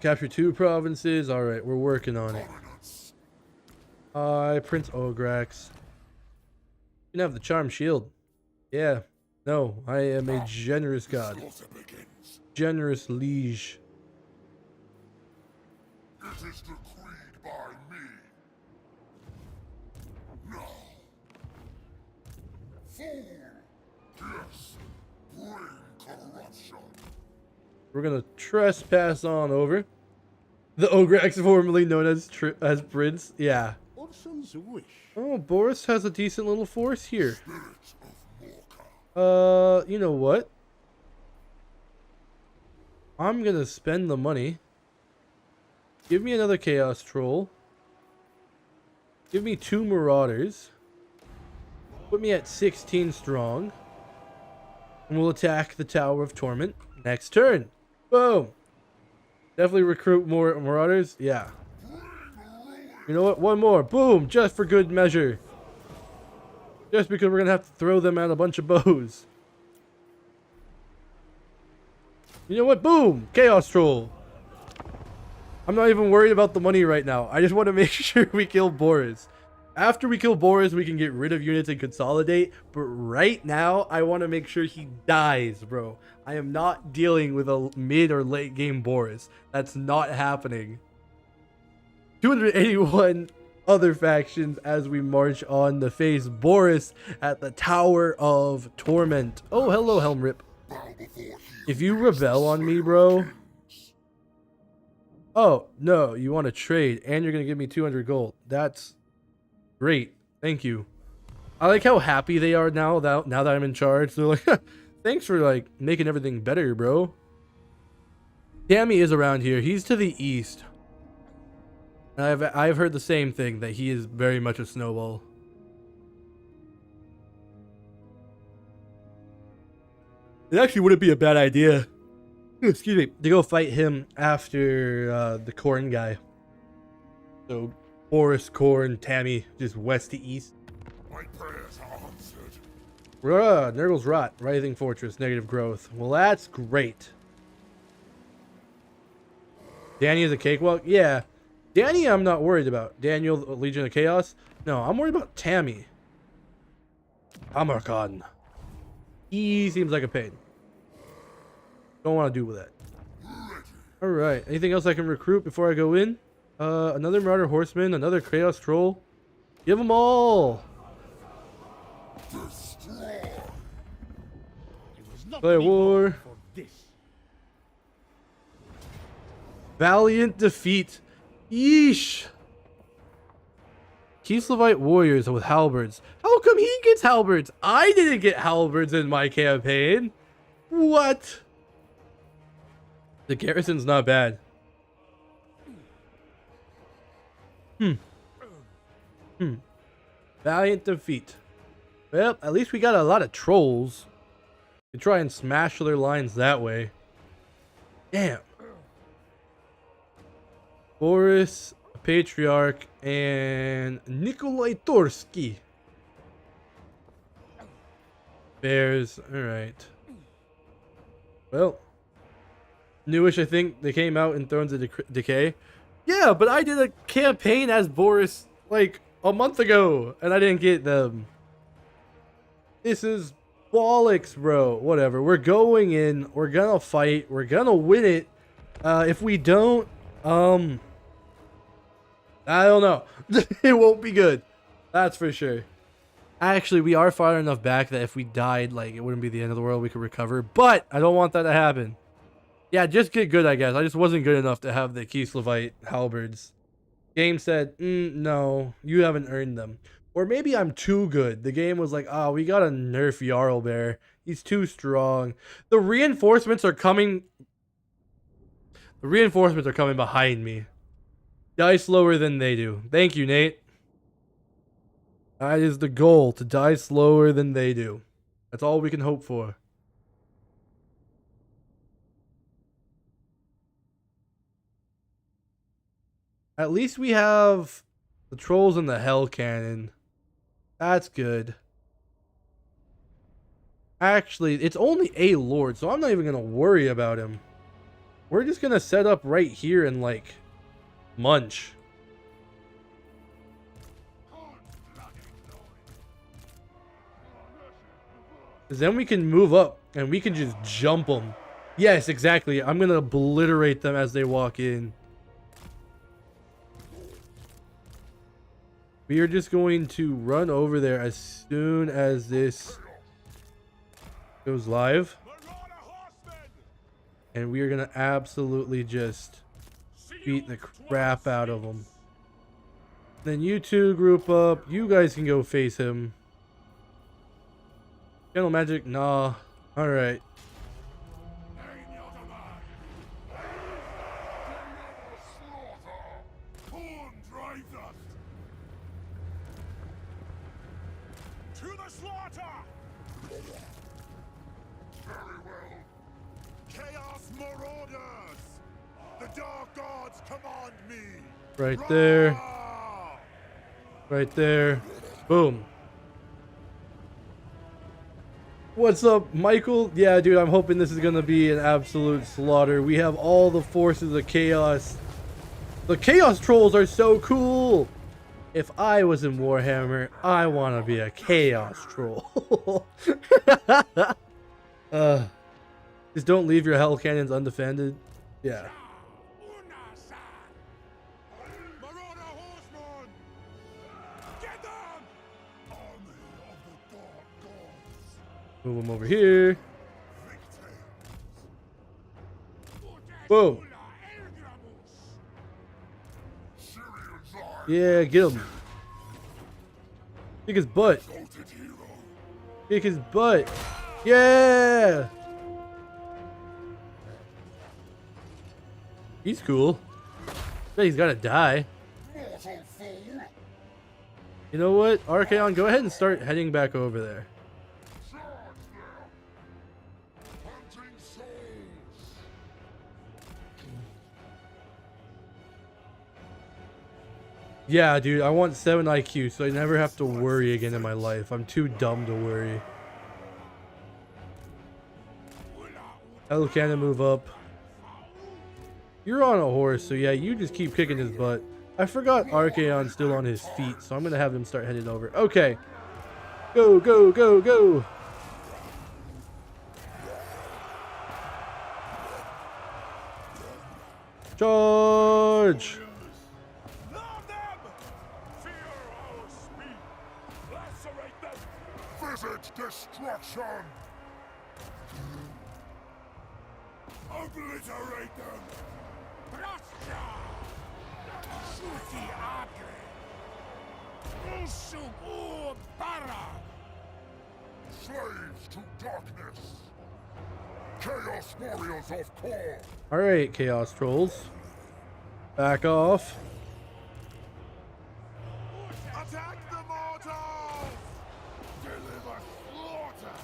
Capture 2 provinces. All right, we're working on it. Prince Ogrex. You can have the charmed shield. Yeah. No, I am a generous god. Generous liege. It is decreed by me. Now. Fool. Yes. Bring corruption. We're gonna trespass on over. The Ogrex, formerly known as Prince. Yeah. Orson's wish. Oh, Boris has a decent little force here. Spirit of Morka. You know what? I'm gonna spend the money. Give me another Chaos Troll. Give me 2 Marauders. Put me at 16 strong. And we'll attack the Tower of Torment next turn. Boom. Definitely recruit more Marauders. Yeah. You know what? One more. Boom. Just for good measure. Just because we're going to have to throw them at a bunch of bows. You know what? Boom. Chaos Troll. I'm not even worried about the money right now. I just want to make sure we kill Boris. After we kill Boris, we can get rid of units and consolidate. But right now, I want to make sure he dies, bro. I am not dealing with a mid or late game Boris. That's not happening. 281 other factions as we march on to face Boris at the Tower of Torment. Oh, hello, Helmrip. If you rebel on me, bro. Oh, no, you want to trade and you're going to give me 200 gold. That's great. Thank you. I like how happy they are now that I'm in charge. They're like, thanks for like making everything better, bro. Tammy is around here. He's to the east. I've heard the same thing, that he is very much a snowball. It actually wouldn't be a bad idea, excuse me, to go fight him after the Khorne guy. So Boris, Khorne, Tammy, just west to east. My prayers are answered. Nurgle's Rot, Writhing Fortress, negative growth. Well, that's great. Danny is a cakewalk? Yeah. Danny, I'm not worried about. Daniel, Legion of Chaos? No, I'm worried about Tammy. Archaon. He seems like a pain. Don't want to do with that. All right. Anything else I can recruit before I go in? Another Marauder Horseman, another Chaos Troll. Give them all. Play war. Valiant defeat. Yeesh. Kieslevite warriors with halberds. How come he gets halberds? I didn't get halberds in my campaign. What? The garrison's not bad. Valiant defeat. Well, at least we got a lot of trolls. We try and smash their lines that way. Damn. Boris, Patriarch, and Nikolai Torsky. Bears. Alright. Well. Newish, I think. They came out in Thrones of Decay. Yeah, but I did a campaign as Boris, like, a month ago. And I didn't get them. This is bollocks, bro. Whatever. We're going in. We're gonna fight. We're gonna win it. If we don't, I don't know. It won't be good. That's for sure. Actually, we are far enough back that if we died, like, it wouldn't be the end of the world. We could recover. But I don't want that to happen. Yeah, just get good, I guess. I just wasn't good enough to have the Kieslevite halberds. Game said, no, you haven't earned them. Or maybe I'm too good. The game was like, we gotta nerf Jarlbear. He's too strong. The reinforcements are coming. The reinforcements are coming behind me. Die slower than they do. Thank you, Nate. That is the goal, to die slower than they do. That's all we can hope for. At least we have the trolls and the hell cannon. That's good. Actually, it's only a lord, so I'm not even going to worry about him. We're just going to set up right here and, like, munch. Because then we can move up and we can just jump them. Yes, exactly. I'm going to obliterate them as they walk in. We are just going to run over there as soon as this goes live. And we are going to absolutely just beat the crap out of them. Then you two group up. You guys can go face him. Channel magic? Nah. Alright. Right there. Right there. Boom. What's up, Michael? Yeah, dude, I'm hoping this is going to be an absolute slaughter. We have all the forces of chaos. The chaos trolls are so cool. If I was in Warhammer, I want to be a chaos troll. Just don't leave your hell cannons undefended. Yeah. Move them over here. Boom. Yeah, get him. Kick his butt. Kick his butt. Yeah. He's cool. Bet he's gotta die. You know what? Archaon, go ahead and start heading back over there. Yeah, dude, I want 7 IQ so I never have to worry again in my life. I'm too dumb to worry. Hell cannon move up. You're on a horse, so yeah, you just keep kicking his butt. I forgot Archaon's still on his feet, so I'm gonna have him start heading over. Okay. Go, go, go, go. Charge! Love them! Fear our speed! Lacerate them! Visit destruction! Obliterate them! Brasha! Shuti Agre! Usug Bara! Slaves to darkness! Chaos warriors of Khorne! Alright, Chaos Trolls. Back off. Attack the mortals! Deliver slaughter!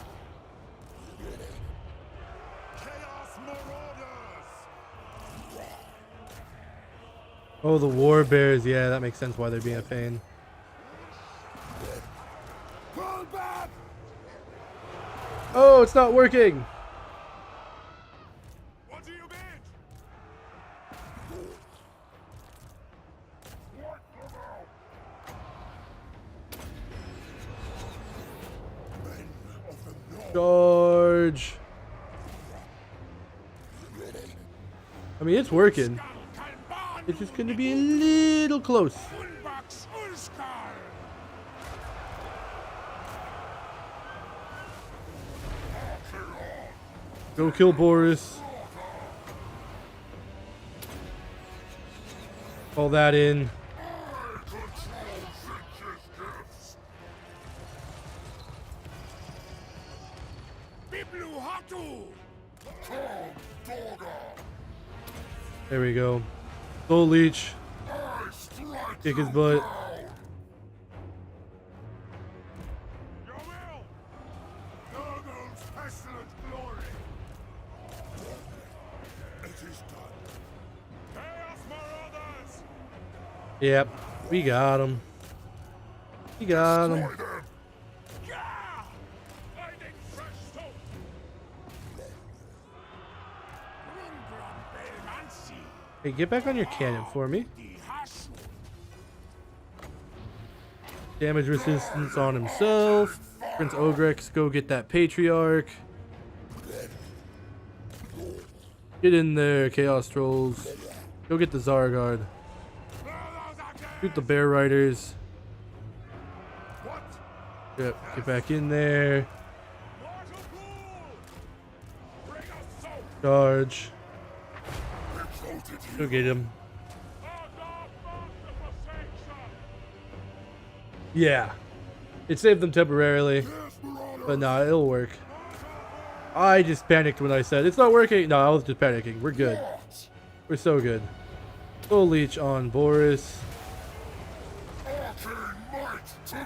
Chaos marauders! Oh, the War Bears. Yeah, that makes sense why they're being a pain. Pull back! Oh, it's not working. What do you bid? Wipe them out! Men of the North! Charge. I mean, it's working. It's just going to be a little close. Huscarl! Go kill Boris. Call that in. There we go. Soul Leech. Kick his butt. Your will! Nurgle's pestilent glory! It is done. Chaos marauders! Yep, we got him. We got him. Destroy them! Gah! Lightning fresh soap! Hey, get back on your cannon for me. Damage resistance on himself. Prince Ogrex, go get that Patriarch. Get in there, Chaos Trolls. Go get the Zargard. Shoot the Bear Riders. Yep, get back in there. Charge. Go get him. Yeah. It saved them temporarily. But nah, it'll work. I just panicked when I said it's not working. No, I was just panicking. We're good. We're so good. Full leech on Boris. Archaon might to me!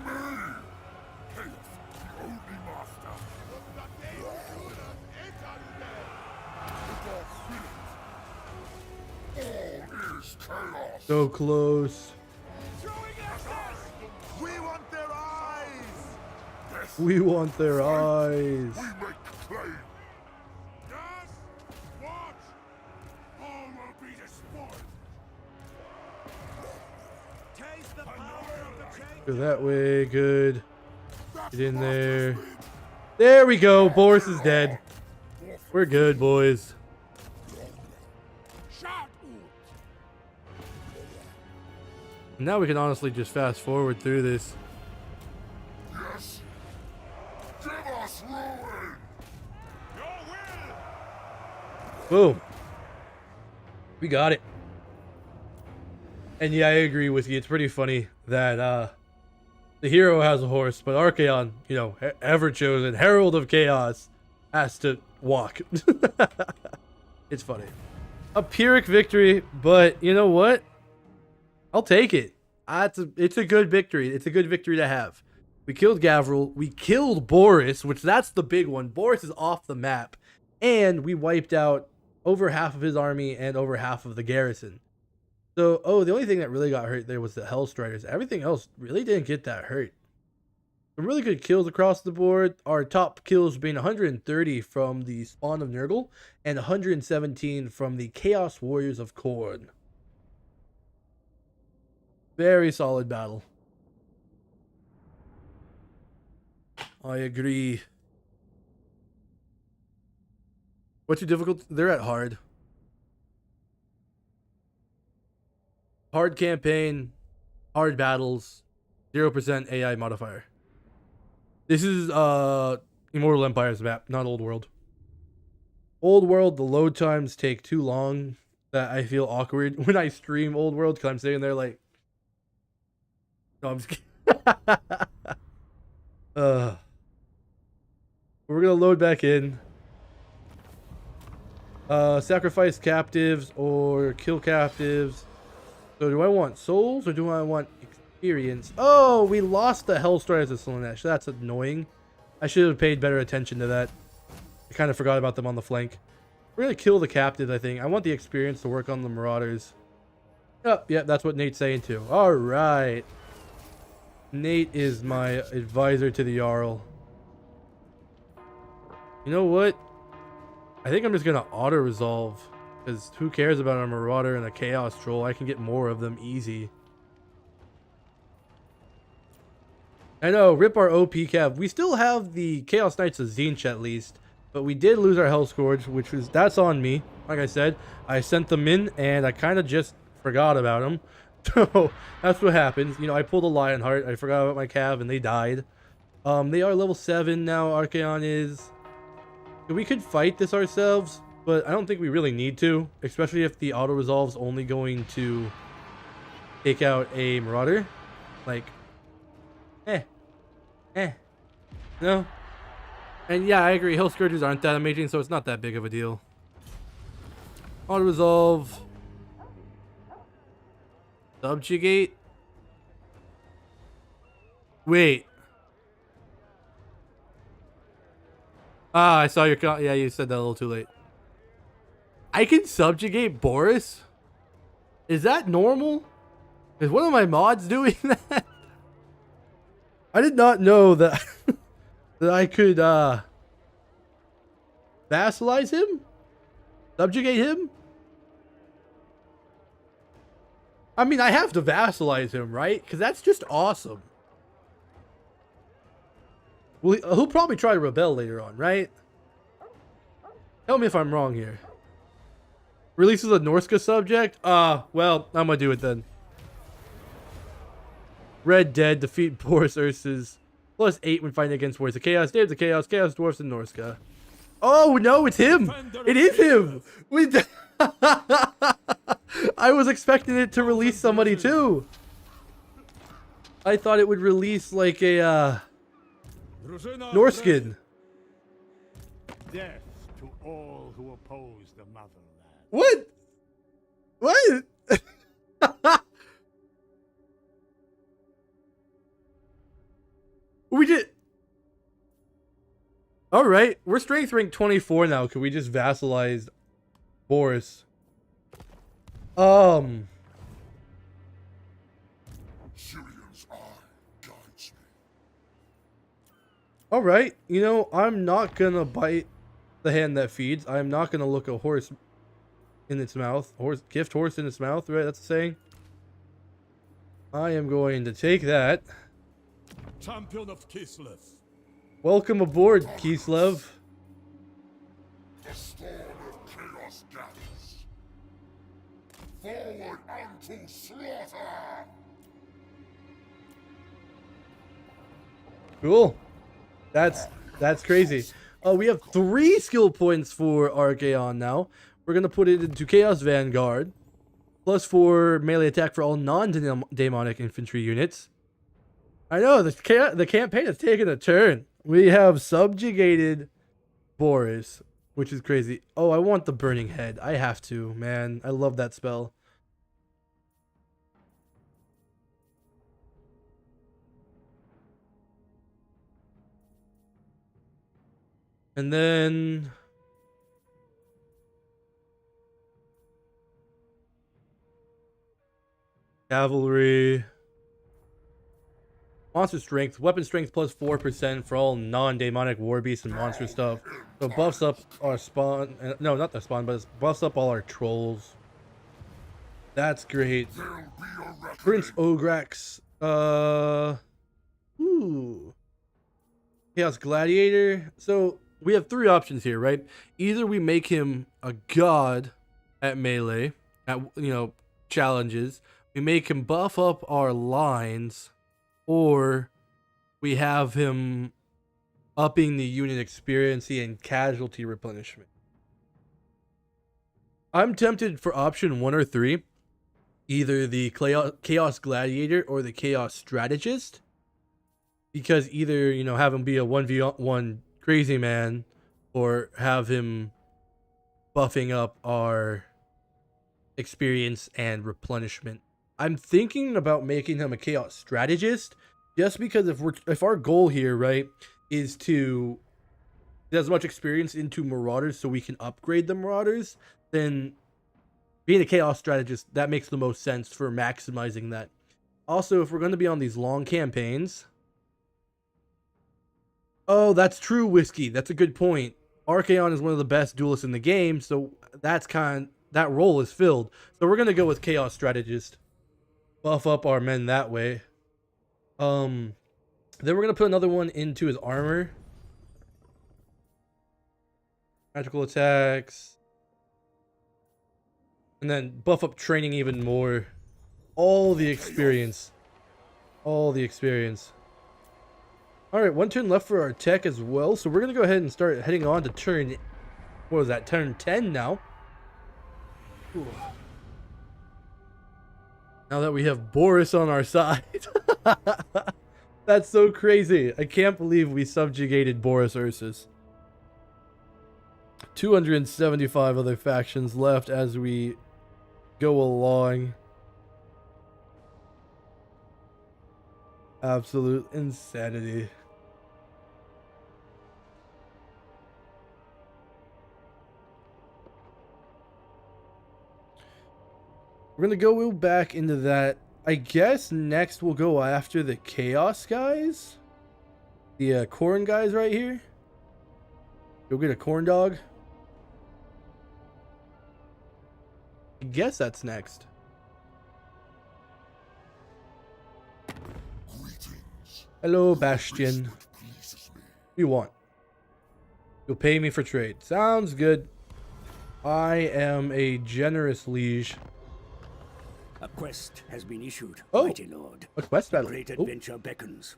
Chaos, the only master. All is chaos. So close. We want their eyes! Yes, We want their eyes. we make claim. Yes, watch! All will be destroyed. Taste the power of the change. Go that way. Good. Get in there. There we go. Boris is dead. We're good, boys. Shout! Now we can honestly just fast forward through this. Yes. Give us ruin. Your will. Boom. We got it. And yeah, I agree with you. It's pretty funny that the hero has a horse, but Archaon, you know, Everchosen, Herald of Chaos, has to walk. It's funny. A Pyrrhic victory, but you know what? I'll take it. It's a good victory. It's a good victory to have. We killed Gavril. We killed Boris, which that's the big one. Boris is off the map. And we wiped out over half of his army and over half of the garrison. So, the only thing that really got hurt there was the Hellstriders. Everything else really didn't get that hurt. Some really good kills across the board. Our top kills being 130 from the Spawn of Nurgle and 117 from the Chaos Warriors of Khorne. Very solid battle. I agree. What's your difficulty? They're at hard. hard campaign, hard battles, 0% AI modifier. This is Immortal Empire's map, not Old World. Old World, the load times take too long that I feel awkward when I stream Old World because I'm sitting there like, no, I'm just kidding. We're gonna load back in. Sacrifice captives or kill captives. So do I want souls or do I want experience? Oh, we lost the Hellstriders of Slaanesh. That's annoying. I should have paid better attention to that. I kind of forgot about them on the flank. We're gonna kill the captives, I think. I want the experience to work on the Marauders. Oh, yeah, that's what Nate's saying too. Alright. Nate is my advisor to the Jarl. You know what? I think I'm just gonna auto-resolve. Because who cares about a Marauder and a Chaos Troll? I can get more of them easy. I know, rip our OP cav. We still have the Chaos Knights of Tzeentch at least. But we did lose our Hellscourge, which was, that's on me. Like I said, I sent them in and I kind of just forgot about them. So that's what happens. You know, I pulled a Lionheart. I forgot about my cav and they died. They are level 7 now, Archaon is. So we could fight this ourselves, but I don't think we really need to. Especially if the auto-resolve's only going to take out a Marauder. Like, no. And yeah, I agree. Hill Scourges aren't that amazing, so it's not that big of a deal. Auto-resolve. Subjugate. Wait. Ah, I saw your... Yeah, you said that a little too late. I can subjugate Boris? Is that normal? Is one of my mods doing that? I did not know that... that I could, vassalize him? Subjugate him? I mean, I have to vassalize him, right? Because that's just awesome. Well, he'll probably try to rebel later on, right? Tell me if I'm wrong here. Releases a Norska subject? Well, I'm gonna do it then. Red Dead, defeat Boris Ursus. +8 when fighting against Warriors of Chaos. Days of Chaos, Chaos Dwarfs, and Norska. Oh, no, it's him! It is him! I was expecting it to release somebody, too. I thought it would release, like, a, Norskin. Death to all who oppose the motherland. What? What? We did. All right, we're strength rank 24 now. Could we just vassalize Boris? Sirion's eye guides me. All right, you know, I'm not gonna bite the hand that feeds. I'm not gonna look a horse in its mouth. Gift horse in its mouth, right? That's the saying. I am going to take that. Champion of Kislev. Welcome aboard, Kislev. The storm of chaos gathers. Forward unto slaughter! Cool. That's crazy. We have 3 skill points for Archaon now. We're gonna put it into Chaos Vanguard. +4 melee attack for all non-demonic infantry units. I know, the campaign has taken a turn. We have subjugated Boris, which is crazy. Oh, I want the Burning Head. I have to, man. I love that spell. And then... Cavalry... Monster strength, weapon strength +4% for all non-demonic war beasts and monster stuff. So buffs up our spawn, no, not the spawn, but it buffs up all our trolls. That's great. Prince Ograx, Chaos Gladiator. So we have 3 options here, right? Either we make him a god at melee, at, you know, challenges, we make him buff up our lines, or we have him upping the unit experience and casualty replenishment. I'm tempted for option 1 or 3, either the Chaos Gladiator or the Chaos Strategist, because either, you know, have him be a 1v1 crazy man, or have him buffing up our experience and replenishment. I'm thinking about making him a Chaos Strategist, just because if our goal here, right, is to get as much experience into Marauders so we can upgrade the Marauders, then being a Chaos Strategist, that makes the most sense for maximizing that. Also, if we're going to be on these long campaigns... Oh, that's true, Whiskey. That's a good point. Archaon is one of the best duelists in the game, so that role is filled. So we're going to go with Chaos Strategist. Buff up our men that way. Then we're going to put another one into his armor. Magical attacks. And then buff up training even more. All the experience. All the experience. Alright, 1 turn left for our tech as well. So we're going to go ahead and start heading on to turn... What was that? Turn 10 now. Ooh. Now that we have Boris on our side. That's so crazy. I can't believe we subjugated Boris Ursus. 275 other factions left as we go along. Absolute insanity. We're gonna go back into that. I guess next we'll go after the Chaos guys. The Khorne guys right here. Go get a corn dog. I guess that's next. Greetings. Hello, Bastion. What do you want? You'll pay me for trade. Sounds good. I am a generous liege. A quest has been issued, Oh, mighty lord. a quest battle. Great Oh. adventure beckons.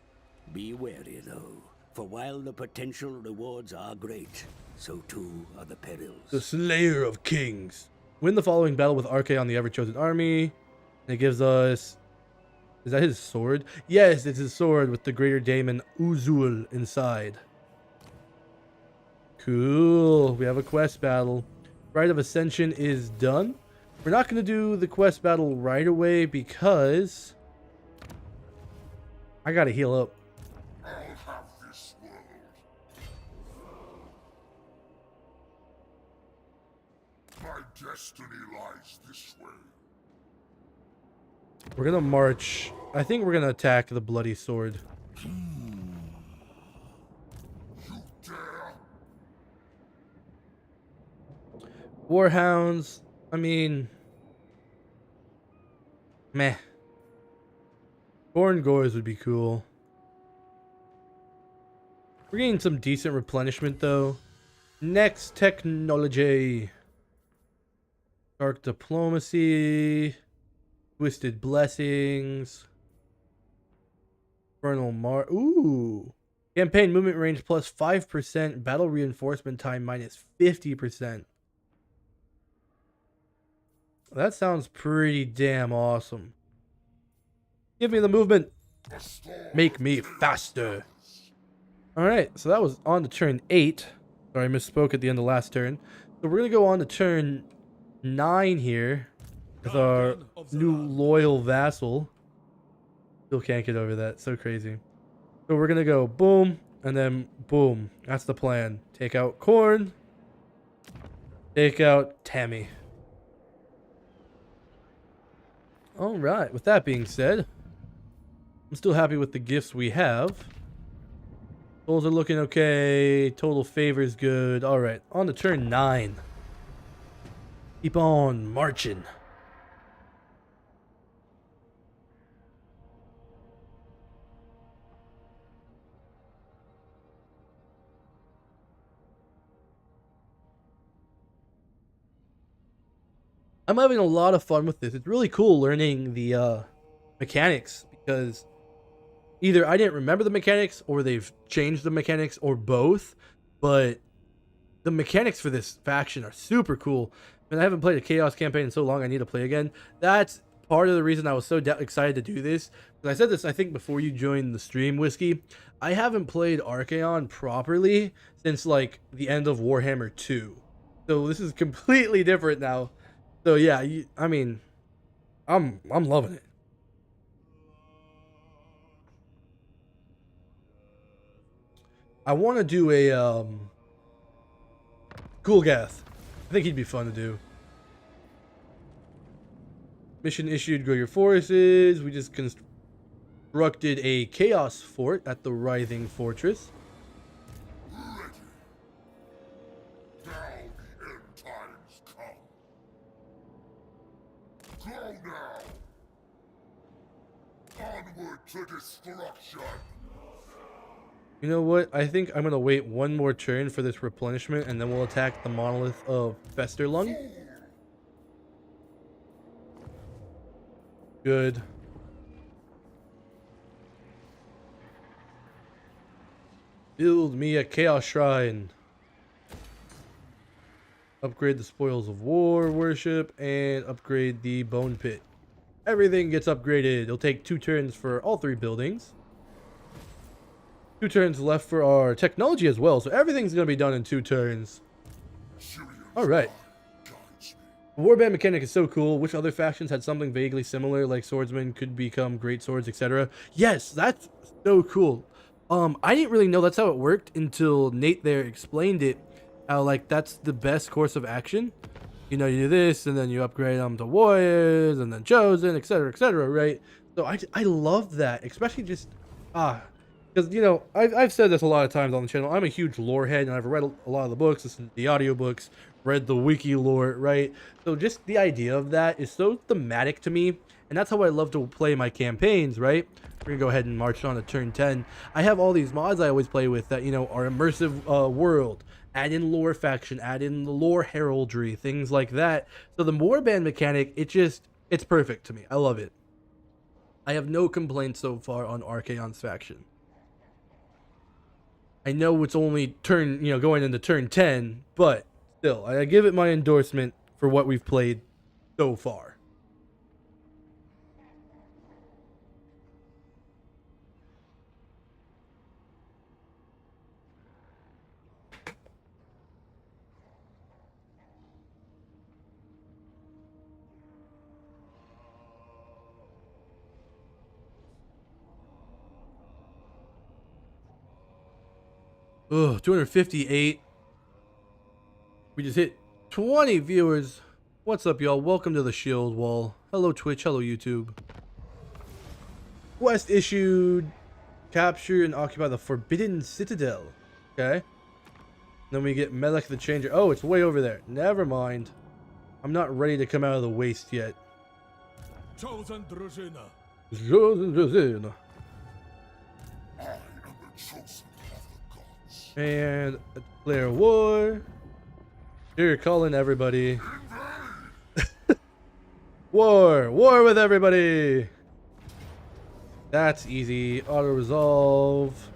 Be wary, though, for while the potential rewards are great, so too are the perils. The Slayer of Kings. Win the following battle with Archaon, the Everchosen army. And it gives us... Is that his sword? Yes, it's his sword with the Greater Daemon Uzul inside. Cool. We have a quest battle. Rite of Ascension is done. We're not going to do the quest battle right away because I got to heal up. I'll have this world. My destiny lies this way. We're going to march. I think we're going to attack the Bloody Sword. You dare? Warhounds. I mean... Meh. Born Gores would be cool. We're getting some decent replenishment though. Next technology. Dark Diplomacy. Twisted Blessings. Infernal Ooh. Campaign movement range plus 5%. Battle reinforcement time minus 50%. That sounds pretty damn awesome. Give me the movement. Make me faster. Alright, so that was on to turn 8. Sorry, I misspoke at the end of last turn. So we're going to go on to turn 9 here. With our new loyal vassal. Still can't get over that. So crazy. So we're going to go boom. And then boom. That's the plan. Take out Khorne. Take out Tammy. Alright, with that being said, I'm still happy with the gifts we have. Souls are looking okay. Total favor is good. Alright, on to turn 9. Keep on marching. I'm having a lot of fun with this. It's really cool learning the mechanics, because either I didn't remember the mechanics or they've changed the mechanics or both, but the mechanics for this faction are super cool. And I haven't played a Chaos campaign in so long, I need to play again. That's part of the reason I was so excited to do this. I said this, I think, before you joined the stream, Whiskey. I haven't played Archaon properly since like the end of Warhammer 2. So this is completely different now. So yeah, I mean, I'm loving it. I want to do a Coolgath. I think he'd be fun to do. Mission issued, grow your forces. We just constructed a Chaos Fort at the Writhing Fortress. Ready. Now the end times come. Go now. Onward to destruction. You know what? I think I'm going to wait one more turn for this replenishment, and then we'll attack the monolith of Festerlung. Good. Build me a Chaos Shrine. Upgrade the Spoils of War worship, and upgrade the Bone Pit. Everything gets upgraded. It'll take 2 turns for all 3 buildings. 2 turns left for our technology as well, so everything's going to be done in 2 turns. Alright. The warband mechanic is so cool. Which other factions had something vaguely similar, like swordsmen could become great swords, etc.? Yes, that's so cool. I didn't really know that's how it worked until Nate there explained it. How, like, that's the best course of action. You know, you do this, and then you upgrade them to warriors, and then chosen, etc., right? So I love that, especially just, because, you know, I've said this a lot of times on the channel. I'm a huge lore head, and I've read a lot of the books, listened to the audiobooks, read the wiki lore, right? So just the idea of that is so thematic to me, and that's how I love to play my campaigns, right? We're gonna go ahead and march on to turn 10. I have all these mods I always play with that, you know, are immersive world. Add in lore faction, add in the lore heraldry, things like that. So the warband mechanic, it's perfect to me. I love it. I have no complaints so far on Archaon's faction. I know it's only going into turn 10, but still, I give it my endorsement for what we've played so far. Ugh, 258. We just hit 20 viewers. What's up, y'all? Welcome to the Shield Wall. Hello, Twitch. Hello, YouTube. Quest issued. Capture and occupy the Forbidden Citadel. Okay. Then we get Melech the Changer. Oh, it's way over there. Never mind. I'm not ready to come out of the waste yet. Chosen Drużyna. Chosen Drużyna. I am the chosen of the gods. And declare war. Here, calling everybody. War with everybody. That's easy. Auto resolve.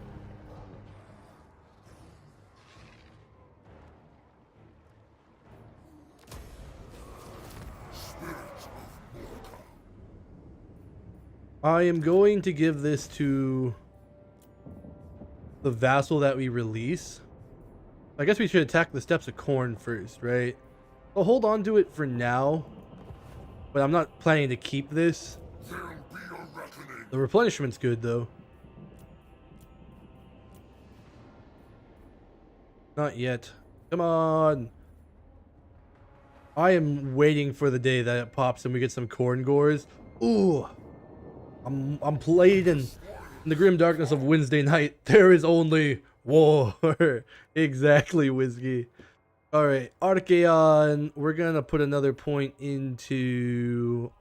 I am going to give this to the vassal that we release. I guess we should attack the steps of Khorne first, right? I'll hold on to it for now, but I'm not planning to keep this. There'll be a reckoning. The replenishment's good, though. Not yet. Come on. I am waiting for the day that it pops and we get some Khorne gores. Ooh. I'm played in the grim darkness of Wednesday night. There is only war. Exactly, Whiskey. Alright, Archaon. We're gonna put another point into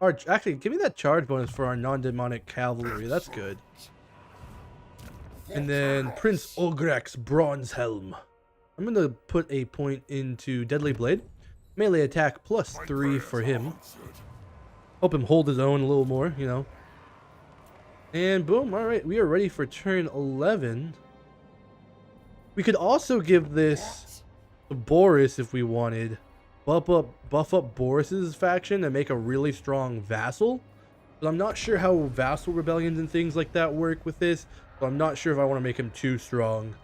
actually, give me that charge bonus for our non-demonic cavalry. That's good. And then Prince Ogrek's Bronze Helm. I'm gonna put a point into Deadly Blade. Melee attack +3 for him. Help him hold his own a little more, you know. And boom, alright, we are ready for turn 11. We could also give this to Boris if we wanted. Buff up Boris's faction and make a really strong vassal. But I'm not sure how vassal rebellions and things like that work with this. So I'm not sure if I want to make him too strong.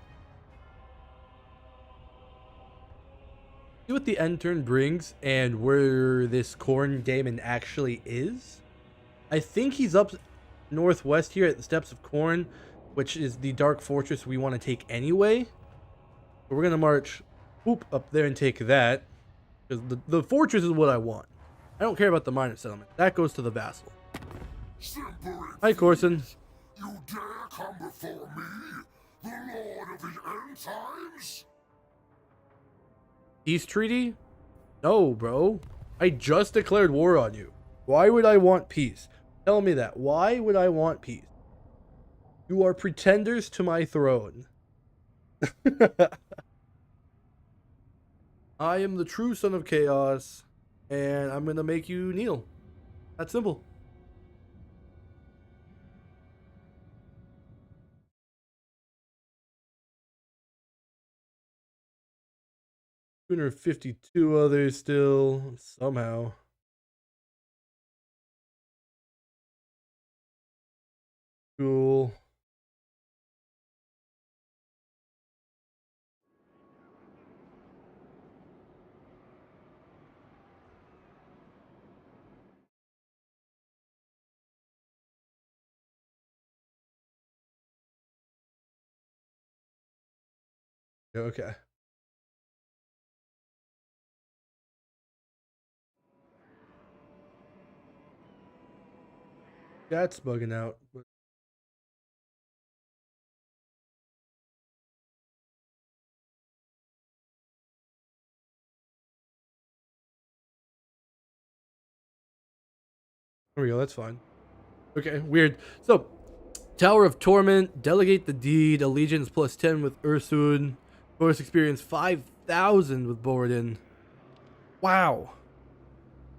See what the end turn brings and where this Khorne Daemon actually is. I think he's up northwest here at the Steppes of Khorne, which is the dark fortress we want to take anyway. So we're going to march up there and take that. Because the fortress is what I want. I don't care about the minor settlement. That goes to the vassal. Hi, Corson. You dare come before me, the Lord of the End Times? Peace treaty? No, bro. I just declared war on you. Why would I want peace? Tell me that. Why would I want peace? You are pretenders to my throne. I am the true son of chaos, and I'm gonna make you kneel. That's simple. $252 others still, somehow. Cool. Okay. That's bugging out. There we go, that's fine. Okay, weird. So, Tower of Torment, delegate the deed, allegiance +10 with Ursud, bonus experience 5,000 with Borodin. Wow.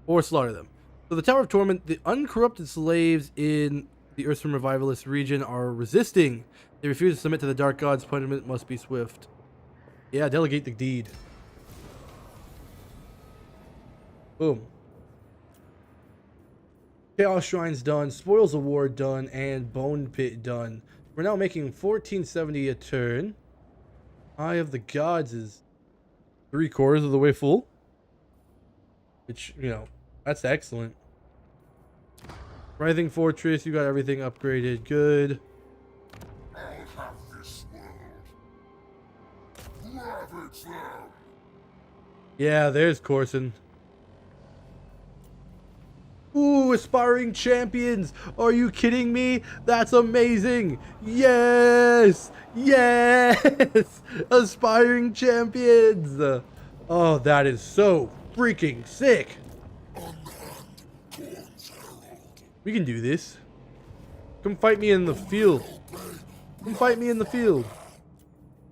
Or slaughter them. So the Tower of Torment, the uncorrupted slaves in the Ursun Revivalist region are resisting. They refuse to submit to the Dark Gods. Punishment must be swift. Yeah, delegate the deed. Boom. Chaos Shrine's done, Spoils of War done, and Bone Pit done. We're now making 1470 a turn. Eye of the Gods is 3/4 of the way full. Which, you know, that's excellent. Writhing Fortress, you got everything upgraded. Good. I'll have this world. Ravage them. Yeah, there's Corson. Ooh, aspiring champions. Are you kidding me? That's amazing. Yes. Yes. Aspiring champions. Oh, that is so freaking sick. We can do this. Come fight me in the field. Come fight me in the field.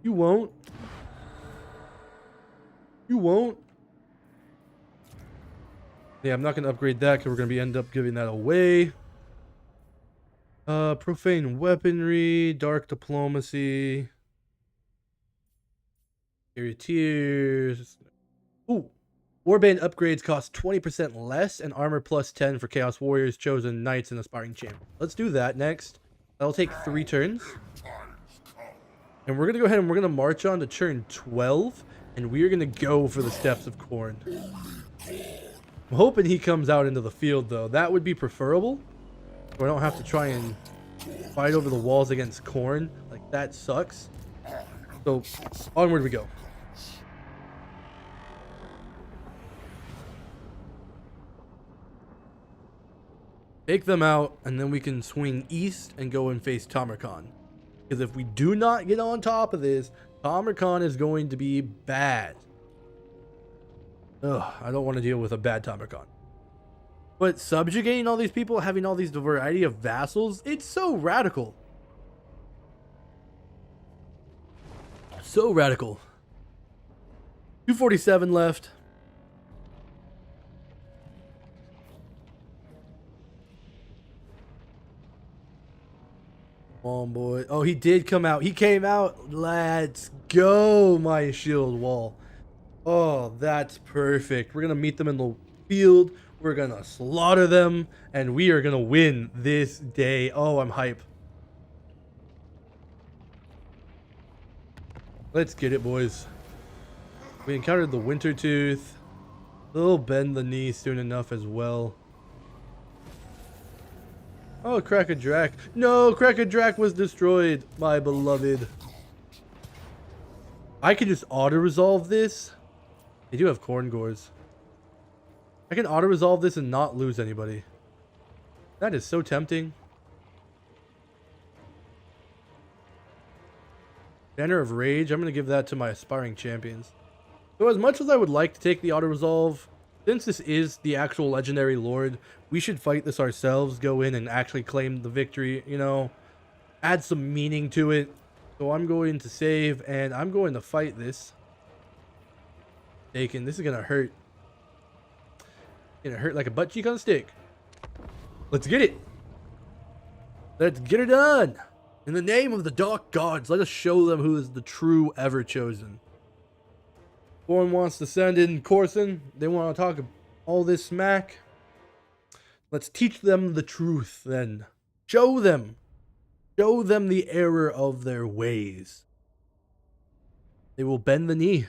You won't. You won't. Yeah, I'm not going to upgrade that because we're going to end up giving that away. Profane weaponry, dark diplomacy. Charioteers. Ooh. Warband upgrades cost 20% less and armor +10 for Chaos Warriors, Chosen Knights, and Aspiring Champions. Let's do that next. That'll take 3 turns. And we're going to go ahead and we're going to march on to turn 12. And we are going to go for the Steppes of Khorne. I'm hoping he comes out into the field, though. That would be preferable. So I don't have to try and fight over the walls against Khorne. Like, that sucks. So, onward we go. Take them out, and then we can swing east and go and face Tamarkan. Because if we do not get on top of this, Tamarkan is going to be bad. Ugh, I don't want to deal with a bad Tamarkan. But subjugating all these people, having all these variety of vassals, it's so radical. So radical. 247 left. Come on, boy. Oh, he did come out. He came out. Let's go, my shield wall. Oh, that's perfect. We're going to meet them in the field. We're going to slaughter them. And we are going to win this day. Oh, I'm hype. Let's get it, boys. We encountered the Winter Tooth. They'll bend the knee soon enough as well. Oh, Crack-a-Drac. No, Crack-a-Drac was destroyed, my beloved. I can just auto-resolve this. They do have Khorne Gores. I can auto-resolve this and not lose anybody. That is so tempting. Banner of Rage. I'm going to give that to my aspiring champions. So as much as I would like to take the auto-resolve, since this is the actual legendary lord, we should fight this ourselves, go in and actually claim the victory, you know, add some meaning to it. So I'm going to save and I'm going to fight this. Taken. This is going to hurt. Gonna hurt like a butt cheek on a stick. Let's get it. Let's get it done. In the name of the Dark Gods, let us show them who is the true Everchosen. Khorne wants to send in Corson. They want to talk all this smack. Let's teach them the truth then. Show them. Show them the error of their ways. They will bend the knee.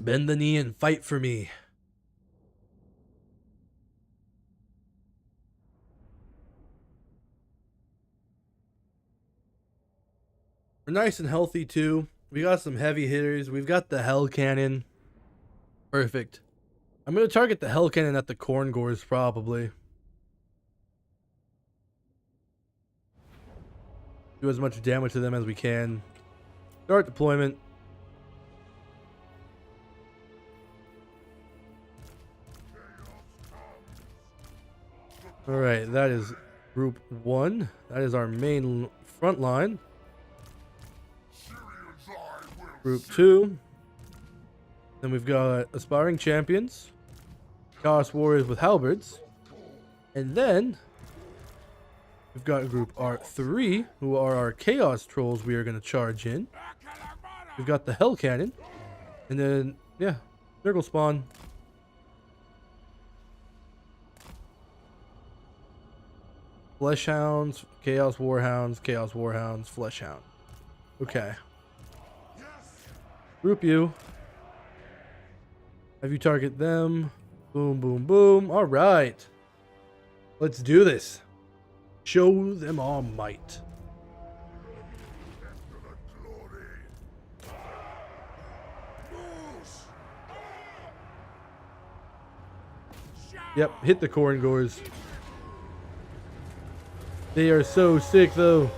Bend the knee and fight for me. We're nice and healthy too. We got some heavy hitters. We've got the Hell Cannon. Perfect. I'm going to target the Hell Cannon at the Khorne Gores probably. Do as much damage to them as we can. Start deployment. Alright, that is group 1. That is our main front line. Group 2. Then we've got aspiring champions. Chaos warriors with halberds. And then we've got group R3, who are our chaos trolls we are going to charge in. We've got the Hell Cannon. And then, yeah, circle spawn. Flesh Hounds, Chaos Warhounds, Flesh Hound. Okay. Group you. Have you target them. Boom, boom, boom. All right. Let's do this. Show them our might. Yep, hit the Khorne Gores. They are so sick, though.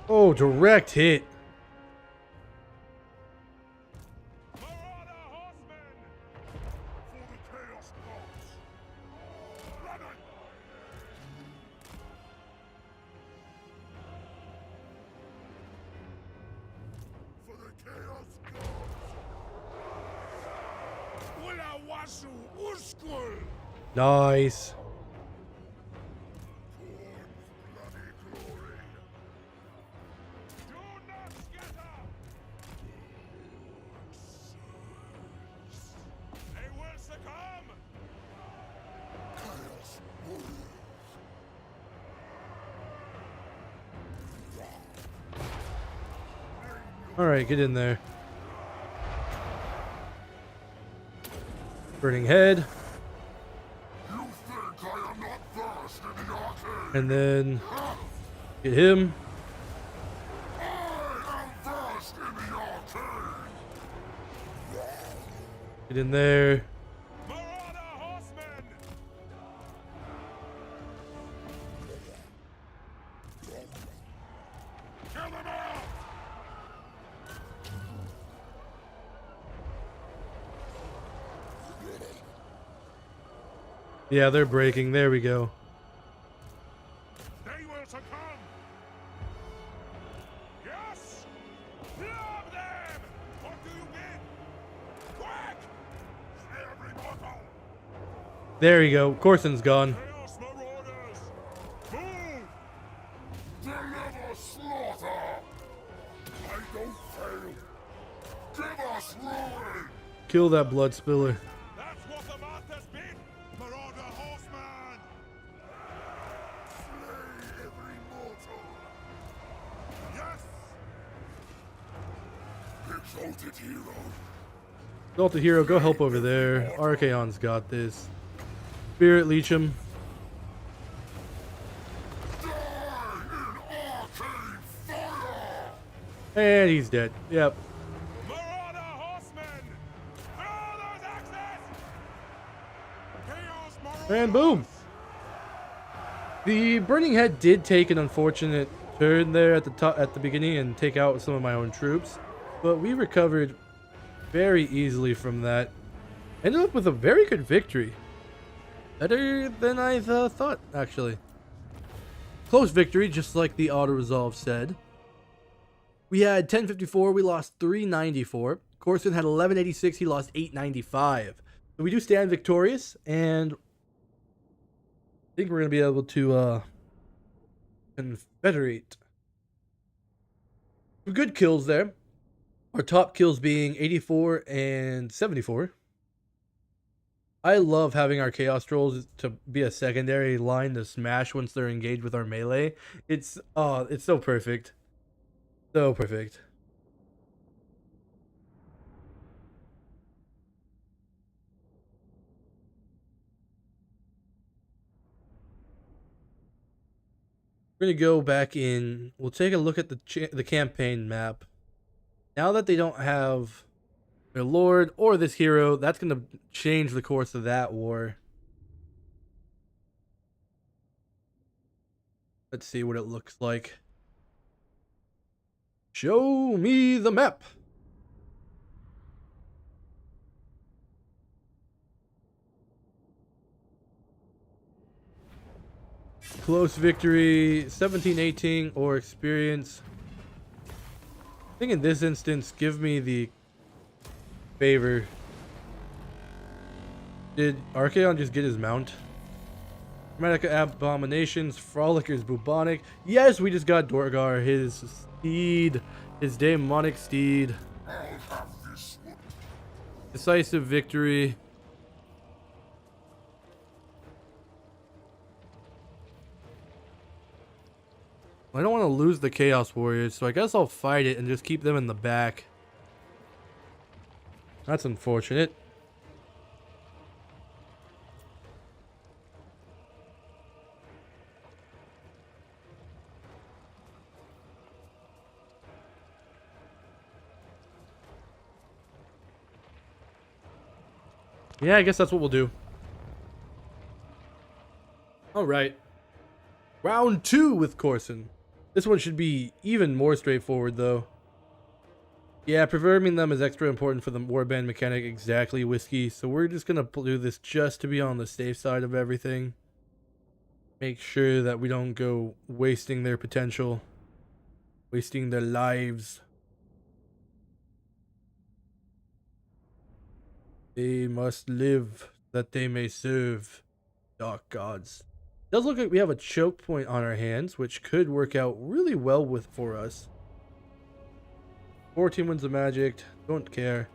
Oh, direct hit. Nice. All right, get in there. Burning head. And then get him. Get in there. Yeah, they're breaking. There we go. They will succumb. Yes. Love them. What do you bid? Quick. There you go. Corson's gone. Chaos Marauders! Move! Deliver slaughter! I don't fail! Give us ruin! Kill that blood spiller. That's what the math has been! Marauder Horseman! Slay every mortal! Yes! Exalted hero! Delta Hero, go help over there. Archaon's got this. Spirit leech him. Die in arcane fire! And he's dead. Yep. Marauder Horsemen! Throw those axes! Chaos Marauders! And boom. The Burning Head did take an unfortunate turn there at the top, at the beginning, and take out some of my own troops, but we recovered very easily from that. Ended up with a very good victory. Better than I thought, actually. Close victory, just like the auto-resolve said. We had 1054, we lost 394. Corson had 1186, he lost 895. So we do stand victorious, and I think we're going to be able to confederate. Some good kills there. Our top kills being 84 and 74. I love having our Chaos Trolls to be a secondary line to smash once they're engaged with our melee. It's so perfect. So perfect. We're going to go back in. We'll take a look at the campaign map. Now that they don't have their lord or this hero, that's going to change the course of that war. Let's see what it looks like. Show me the map. Close victory, 17-18 or experience. I think in this instance, give me the favor. Did Archaon just get his mount? Dramatic Abominations, Frolickers, Bubonic. Yes, we just got Dorgar, his steed, his demonic steed. I'll have this one. Decisive victory. I don't want to lose the Chaos Warriors, so I guess I'll fight it and just keep them in the back. That's unfortunate. Yeah, I guess that's what we'll do. Alright. Round 2 with Corson. This one should be even more straightforward, though. Yeah, preserving them is extra important for the warband mechanic, exactly, Whiskey. So we're just going to do this just to be on the safe side of everything. Make sure that we don't go wasting their potential. Wasting their lives. They must live, that they may serve dark gods. Does look like we have a choke point on our hands, which could work out really well for us. 14 wins of magic, don't care.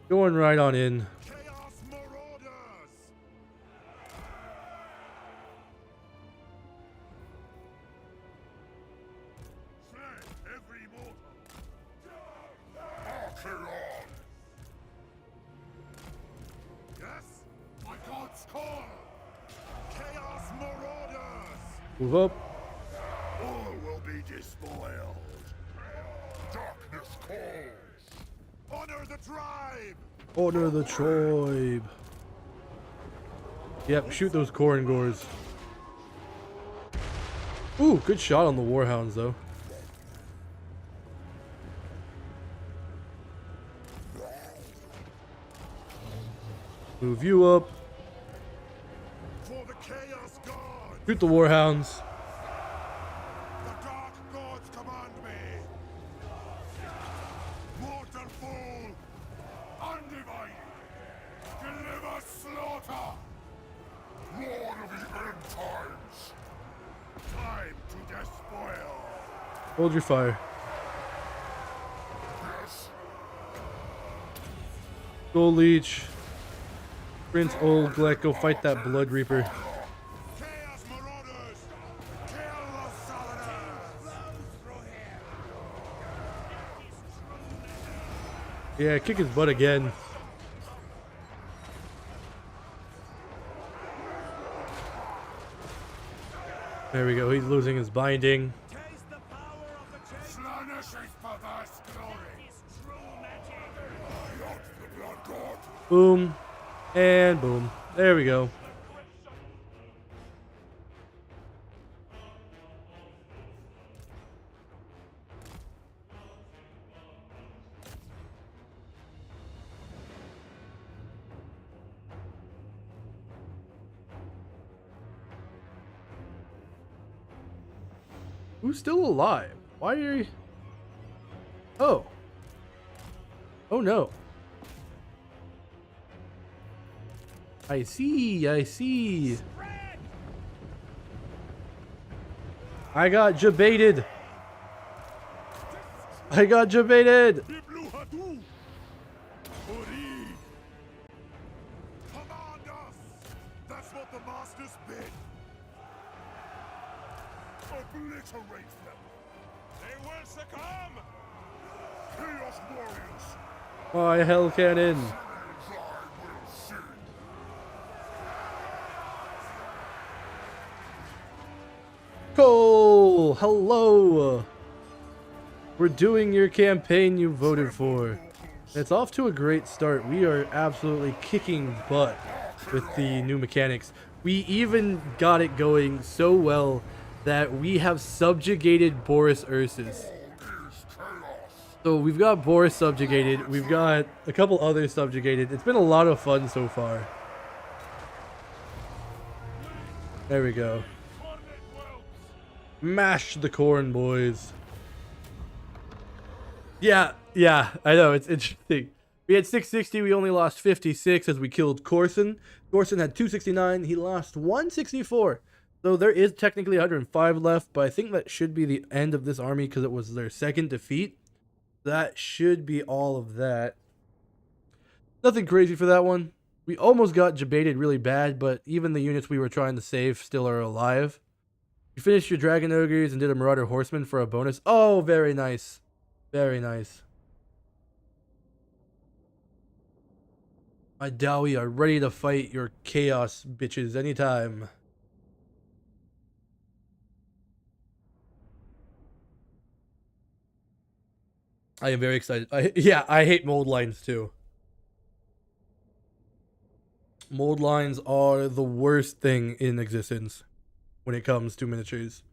Going right on in. Chaos Marauders! Slay every mortal! Archaon! Yes? My god's call! Chaos Marauders! Move up. All will be despoiled. Darkness calls. Honor the tribe! Order the tribe. Yep, shoot those Khorne gores. Ooh, good shot on the Warhounds, though. Move you up. For the Chaos God! Shoot the Warhounds. The Dark Gods command me! Mortal fool! Undivided. Deliver slaughter. Hold your fire. Go Leech. Prince Old Gleck, go fight that Blood Reaper. Chaos Marauders! Kill the Saladins! Yeah, kick his butt again. There we go. He's losing his binding. Taste the power of the chain! Slaanesh perverse glory. Not the blood god. Boom. And boom. There we go. Who's still alive? Why are you... Oh. Oh no. I see, I see. I got jebaited. I got jebaited. Command us! That's what the masters bid! Obliterate them. They will succumb! Chaos warriors. My hell cannon. I will see. Cole, hello. We're doing your campaign you voted for. It's off to a great start. We are absolutely kicking butt with the new mechanics. We even got it going so well that we have subjugated Boris Ursus. So we've got Boris subjugated. We've got a couple others subjugated. It's been a lot of fun so far. There we go. Mash the Khorne, boys. Yeah, I know, it's interesting. We had 660, we only lost 56 as we killed Khorne. Khorne had 269, he lost 164. So there is technically 105 left, but I think that should be the end of this army because it was their second defeat. That should be all of that. Nothing crazy for that one. We almost got jebaited really bad, but even the units we were trying to save still are alive. You finished your Dragon Ogres and did a Marauder Horseman for a bonus. Oh, very nice. Very nice. My Dowie are ready to fight your chaos bitches anytime. I am very excited. I hate mold lines too. Mold lines are the worst thing in existence when it comes to miniatures.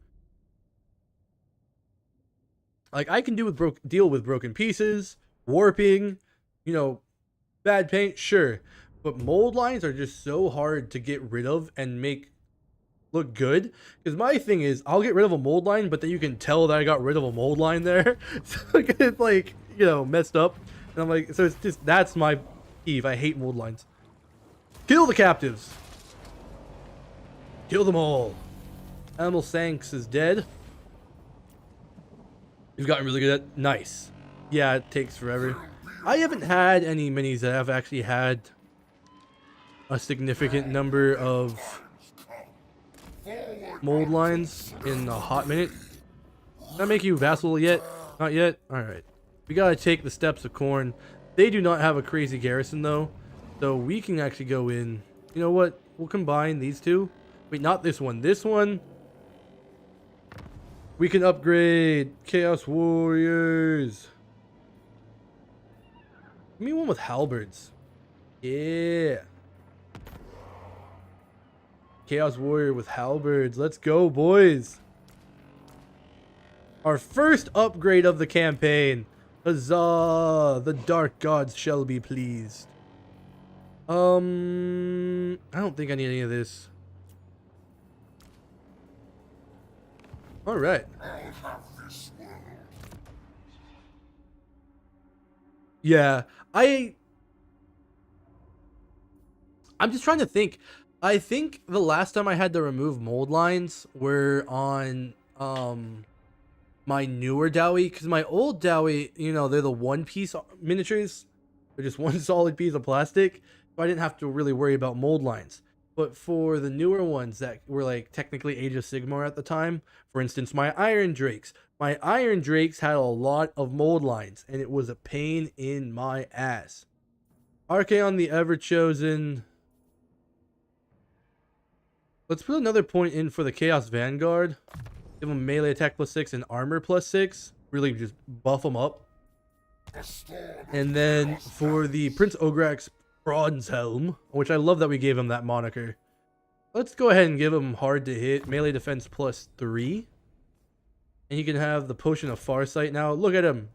Like, I can deal with broken pieces, warping, you know, bad paint, sure. But mold lines are just so hard to get rid of and make look good. Because my thing is, I'll get rid of a mold line, but then you can tell that I got rid of a mold line there. So it's like, you know, messed up. And I'm like, so it's just, that's my peeve. I hate mold lines. Kill the captives. Kill them all. Animal Sanks is dead. You've gotten really good at... Nice. Yeah, it takes forever. I haven't had any minis that have actually had a significant number of mold lines in a hot minute. Does that make you vassal yet? Not yet? Alright. We gotta take the steps of Khorne. They do not have a crazy garrison though. So we can actually go in. You know what? We'll combine these two. Wait, not this one. This one. We can upgrade Chaos Warriors. Give me one with halberds. Yeah. Chaos Warrior with halberds. Let's go, boys. Our first upgrade of the campaign. Huzzah! The dark gods shall be pleased. I don't think I need any of this. All right. Yeah, I'm just trying to think. I think the last time I had to remove mold lines were on my newer Dowie, because my old Dowie, you know, they're the one piece miniatures. They're just one solid piece of plastic. So I didn't have to really worry about mold lines. But for the newer ones that were like technically Age of Sigmar at the time, for instance, my Iron Drakes had a lot of mold lines, and it was a pain in my ass. Archaon the Everchosen. Let's put another point in for the Chaos Vanguard. Give them melee attack +6 and armor +6. Really just buff them up. And then for the Prince Ograk's Bronze Helm, which I love that we gave him that moniker. Let's go ahead and give him hard to hit, melee defense +3. And he can have the Potion of Farsight now. Look at him.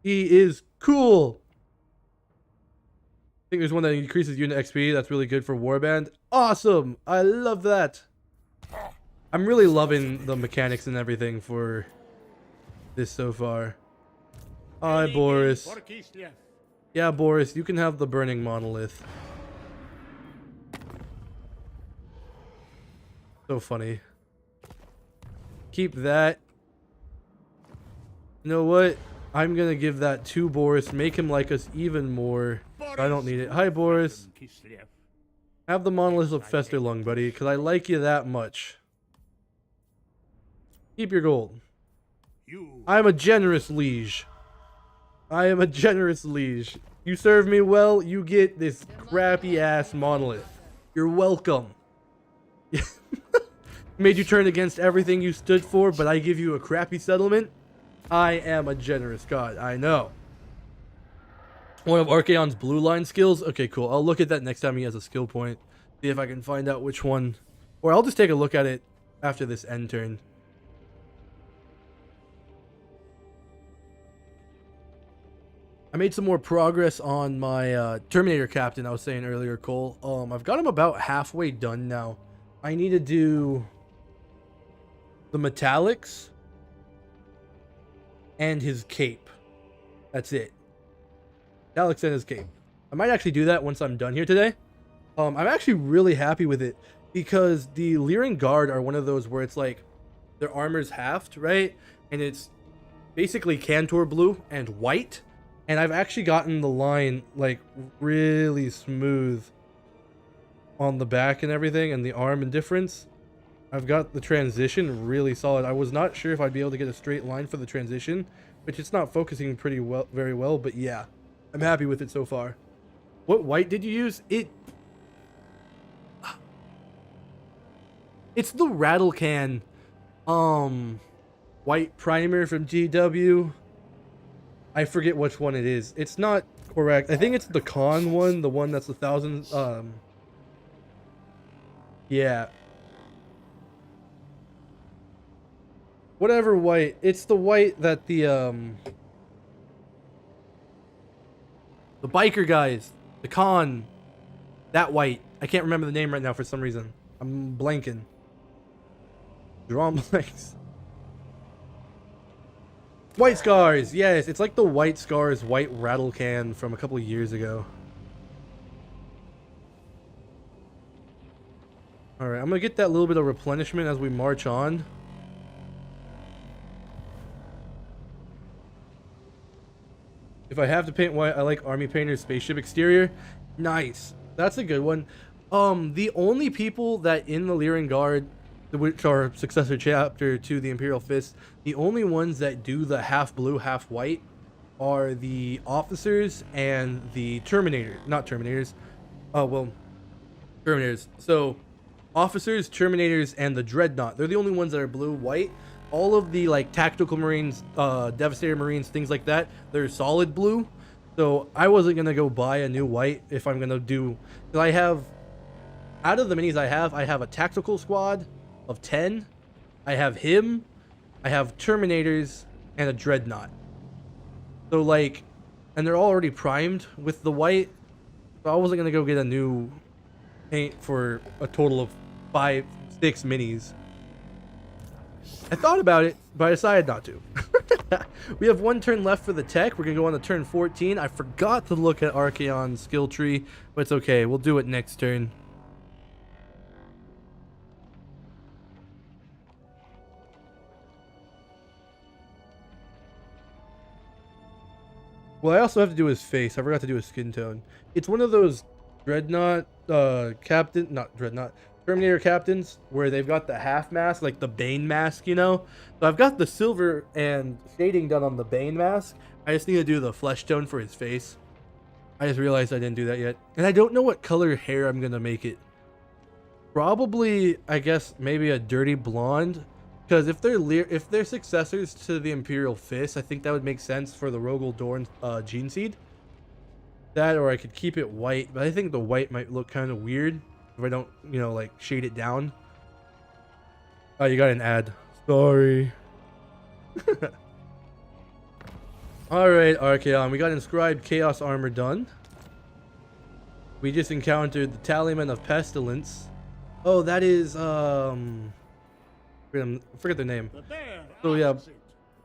He is cool. I think there's one that increases unit XP. That's really good for Warband. Awesome. I love that. I'm really loving the mechanics and everything for this so far. Hi, Boris. Yeah, Boris, you can have the Burning Monolith. So funny. Keep that. You know what? I'm gonna give that to Boris. Make him like us even more. I don't need it. Hi, Boris. Have the Monolith of Festerlung, buddy, because I like you that much. Keep your gold. I'm a generous liege. I am a generous liege. You serve me well, you get this crappy ass monolith. You're welcome. Made you turn against everything you stood for, but I give you a crappy settlement. I am a generous god, I know. One of Archaon's blue line skills. Okay, cool. I'll look at that next time he has a skill point. See if I can find out which one. Or I'll just take a look at it after this end turn. I made some more progress on my Terminator Captain I was saying earlier, Cole. I've got him about halfway done now. I need to do the metallics and his cape. That's it. Metallics and his cape. I might actually do that once I'm done here today. I'm actually really happy with it because the Lyran Guard are one of those where it's like their armor's halved, right? And it's basically Cantor blue and white. And I've actually gotten the line like really smooth on the back and everything, and the arm and difference. I've got the transition really solid. I was not sure if I'd be able to get a straight line for the transition, which it's not focusing very well, but yeah, I'm happy with it so far. What white did you use? It's the Rattle Can white primer from GW. I forget which one it is. It's not correct. I think it's the Khorne one, the one that's 1,000. Yeah. Whatever white. It's the white that the biker guys, the Khorne, that white. I can't remember the name right now for some reason. I'm blanking. Drawing blanks. White Scars, yes, it's like the White Scars white rattle can from a couple of years ago. Alright, I'm gonna get that little bit of replenishment as we march on. If I have to paint white, I like Army Painter's spaceship exterior. Nice. That's a good one. The only people that in the Lyran Guard, which are successor chapter to the Imperial Fist, the only ones that do the half blue, half white are the officers and the Terminators. Terminators. So, officers, Terminators, and the Dreadnought. They're the only ones that are blue, white. All of the like tactical Marines, Devastator Marines, things like that, they're solid blue. So I wasn't gonna go buy a new white if I'm gonna do. Cause I have, out of the minis I have a tactical squad of 10. I have him, I have Terminators, and a Dreadnought. So like, and they're all already primed with the white. So I wasn't gonna go get a new paint for a total of 5-6 minis. I thought about it, but I decided not to. We have one turn left for the tech. We're gonna go on to turn 14. I forgot to look at Archaon's skill tree, but it's okay. We'll do it next turn. Well, I also have to do his face. I forgot to do his skin tone. It's one of those Dreadnought captain, not Dreadnought, Terminator captains, where they've got the half mask, like the Bane mask, you know? So I've got the silver and shading done on the Bane mask. I just need to do the flesh tone for his face. I just realized I didn't do that yet. And I don't know what color hair I'm going to make it. Probably, I guess, maybe a dirty blonde. Because if they're successors to the Imperial Fist, I think that would make sense for the Rogel Dorn Gene Seed. That, or I could keep it white, but I think the white might look kind of weird if I don't, you know, like shade it down. Oh, you got an ad. Sorry. Alright, Archaon, we got inscribed Chaos Armor done. We just encountered the Tallyman of Pestilence. Oh, that is, forget the name. So yeah,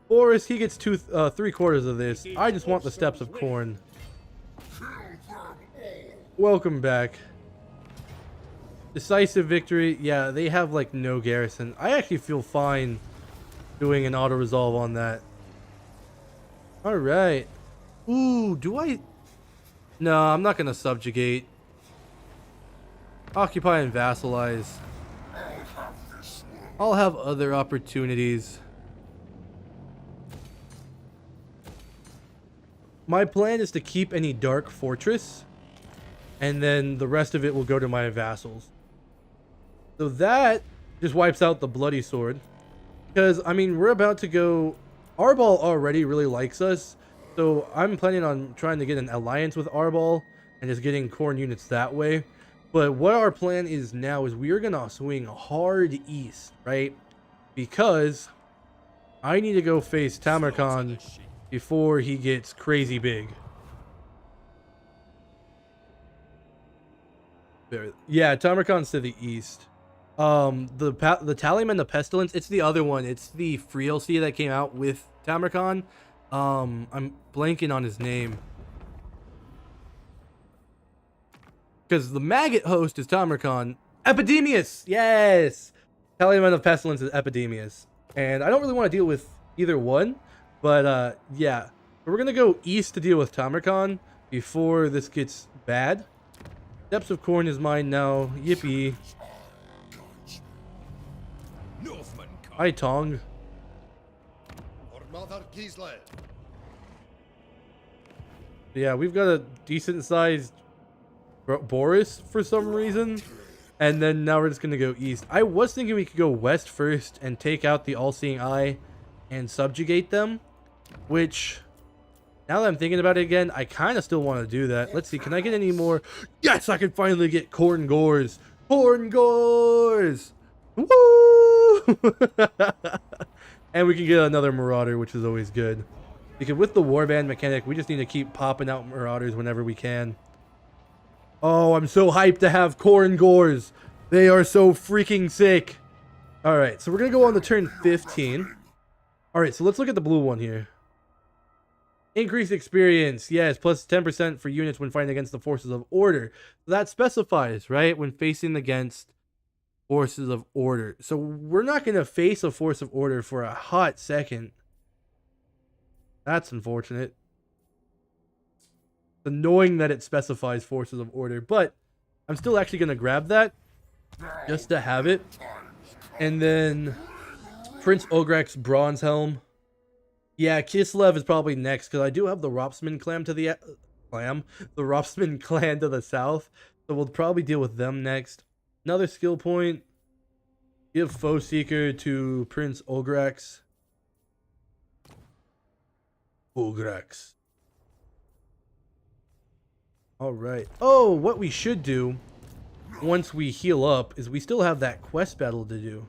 Boris, he gets 3/4 of this. I just want the Steps of Khorne. Welcome back. Decisive victory. Yeah, they have like no garrison. I actually feel fine doing an auto resolve on that. All right. Ooh, do I? No, I'm not gonna subjugate. Occupy and vassalize. I'll have other opportunities. My plan is to keep any dark fortress, and then the rest of it will go to my vassals. So that just wipes out the bloody sword. Because, I mean, we're about to go... Arbol already really likes us, so I'm planning on trying to get an alliance with Arbol and just getting Khorne units that way. But what our plan is now is we are going to swing hard east, right? Because I need to go face Tamarkan before he gets crazy big. There. Yeah, Tamarkan's to the east. The Tallyman of Pestilence, it's the other one. It's the Freelcy that came out with Tamarkan. I'm blanking on his name. Because the maggot host is Tamarkan. Epidemius! Yes! Tallyman of Pestilence is Epidemius. And I don't really want to deal with either one. But, yeah. We're going to go east to deal with Tamarkan before this gets bad. Steps of Khorne is mine now. Yippee. Hi, Tong. Yeah, we've got a decent sized Boris for some reason. And then now we're just going to go east. I was thinking we could go west first and take out the All-Seeing Eye and subjugate them. Which, now that I'm thinking about it again, I kind of still want to do that. Let's see, can I get any more? Yes, I can finally get Khorne Gores. Khorne Gores! Woo! And we can get another Marauder, which is always good. Because with the Warband mechanic, we just need to keep popping out Marauders whenever we can. Oh, I'm so hyped to have Khorne Gores. They are so freaking sick. Alright, so we're going to go on to turn 15. Alright, so let's look at the blue one here. Increased experience. Yes, plus 10% for units when fighting against the forces of order. So that specifies, right? When facing against forces of order. So we're not going to face a force of order for a hot second. That's unfortunate. It's annoying that it specifies forces of order, but I'm still actually going to grab that just to have it. And then Prince Ogrek's Bronze Helm. Yeah, Kislev is probably next because I do have the Ropsman clan to the Ropsman clan to the south, so we'll probably deal with them next. Another skill point. Give Foe Seeker to Prince Ogrex. Ogrex. All right. Oh, what we should do once we heal up is we still have that quest battle to do.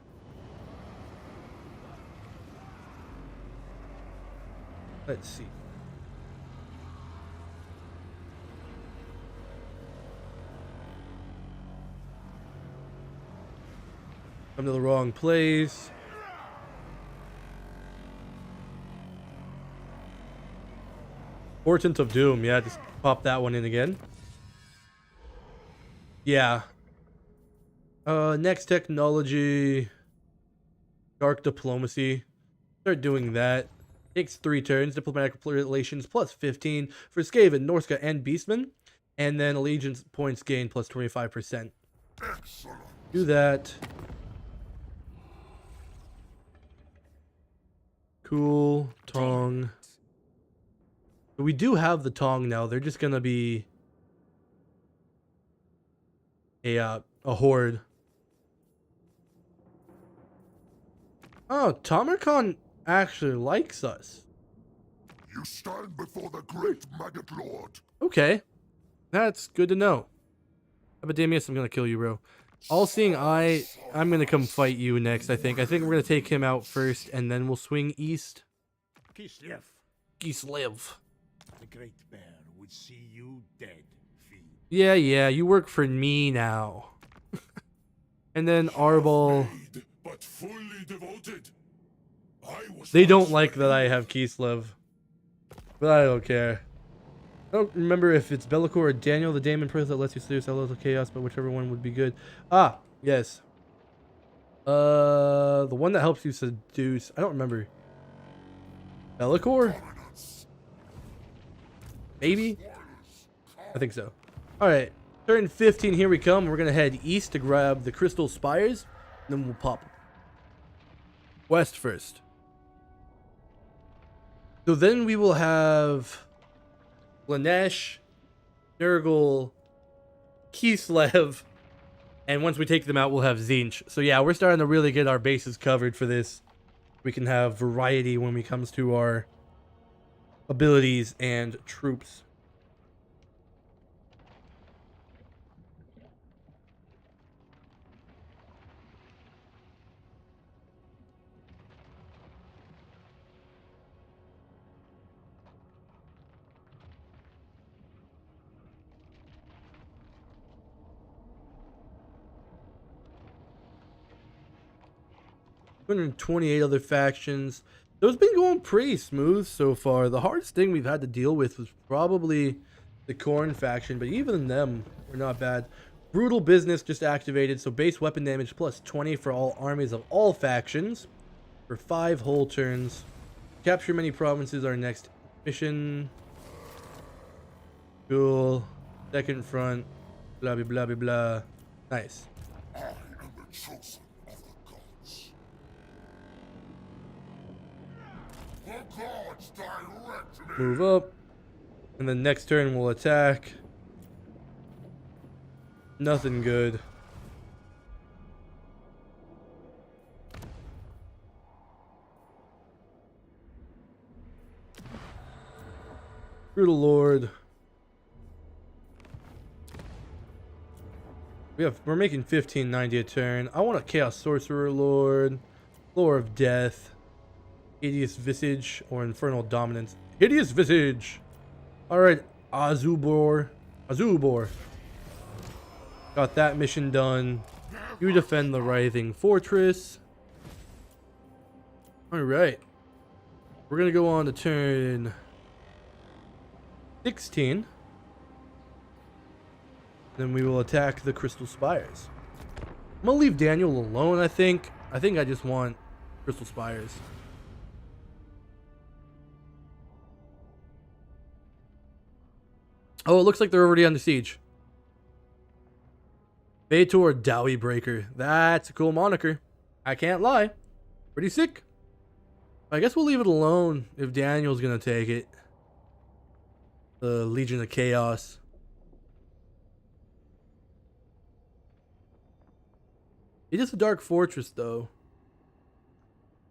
Let's see. Come to the wrong place. Portent of Doom. Yeah, just pop that one in again. Yeah. Next technology. Dark Diplomacy. Start doing that. Takes 3 turns. Diplomatic relations plus 15 for Skaven, Norska, and Beastmen. And then allegiance points gained plus 25%. Excellent. Do that. Cool. Tong. We do have the Tong now. They're just gonna be a horde. Oh, Tamarkon actually likes us. You stand before the great Maggot Lord. Okay. That's good to know. Epidemius, I'm gonna kill you, bro. All-Seeing Eye, I'm gonna come fight you next, I think. I think we're gonna take him out first, and then we'll swing east. Kislev, Kislev. the great bear would see you dead, fiend. Yeah, you work for me now. And then Arbol. Made, but fully devoted. They don't like that I have Kislev. But I don't care. I don't remember if it's Bellicor or Daniel, the Daemon Prince that lets you seduce elements of chaos, but whichever one would be good. Ah, yes. The one that helps you seduce. I don't remember. Bellicor? Maybe? I think so. Alright. Turn 15, here we come. We're going to head east to grab the Crystal Spires. Then we'll pop west first. So then we will have Slaanesh, Nurgle, Kislev, and once we take them out, we'll have Tzeentch. So yeah, we're starting to really get our bases covered for this. We can have variety when it comes to our abilities and troops. And 28 other factions. Those been going pretty smooth so far. The hardest thing we've had to deal with was probably the Khorne faction, but even them were not bad. Brutal Business just activated, so base weapon damage plus 20 for all armies of all factions for 5 whole turns. Capture many provinces, our next mission. Cool. Second front. Blah blah blah blah blah. Nice. I am the chosen of the gods. The gods direct me. Move up. And then next turn we'll attack. Nothing good. Brutal Lord. We're making 1590 a turn. I want a Chaos Sorcerer Lord. Lore of Death. Hideous Visage or Infernal Dominance. Hideous Visage! Alright, Azubor. Got that mission done. You defend the Writhing Fortress. Alright. We're gonna go on to turn 16. Then we will attack the Crystal Spires. I'm gonna leave Daniel alone, I think. I just want Crystal Spires. Oh, it looks like they're already under siege. Baitor Dowie Breaker. That's a cool moniker. I can't lie. Pretty sick. I guess we'll leave it alone if Daniel's gonna take it. The Legion of Chaos. It is a Dark Fortress, though.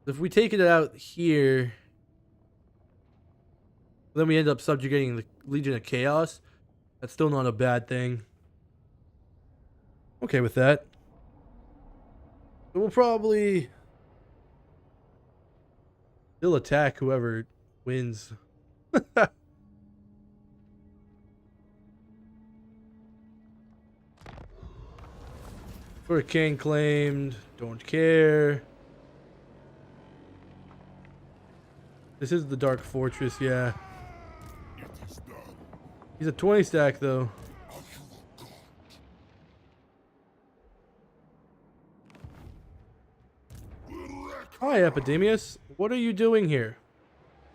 If we take it out here, then we end up subjugating the Legion of Chaos. That's still not a bad thing. Okay with that. So we'll probably still attack whoever wins. Hurricane claimed. Don't care. This is the Dark Fortress, yeah. He's a 20 stack though. Hi, Epidemius. What are you doing here?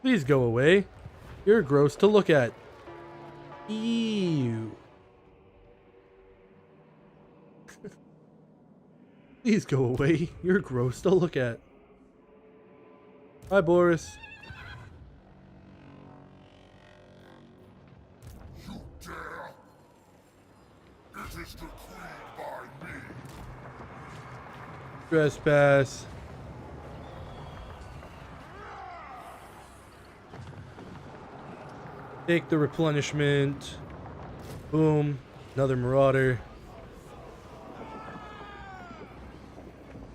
Please go away. You're gross to look at. Ew. Please go away. You're gross to look at. Bye, Boris. You dare? It is decreed by me. Trespass. Take the replenishment. Boom. Another marauder.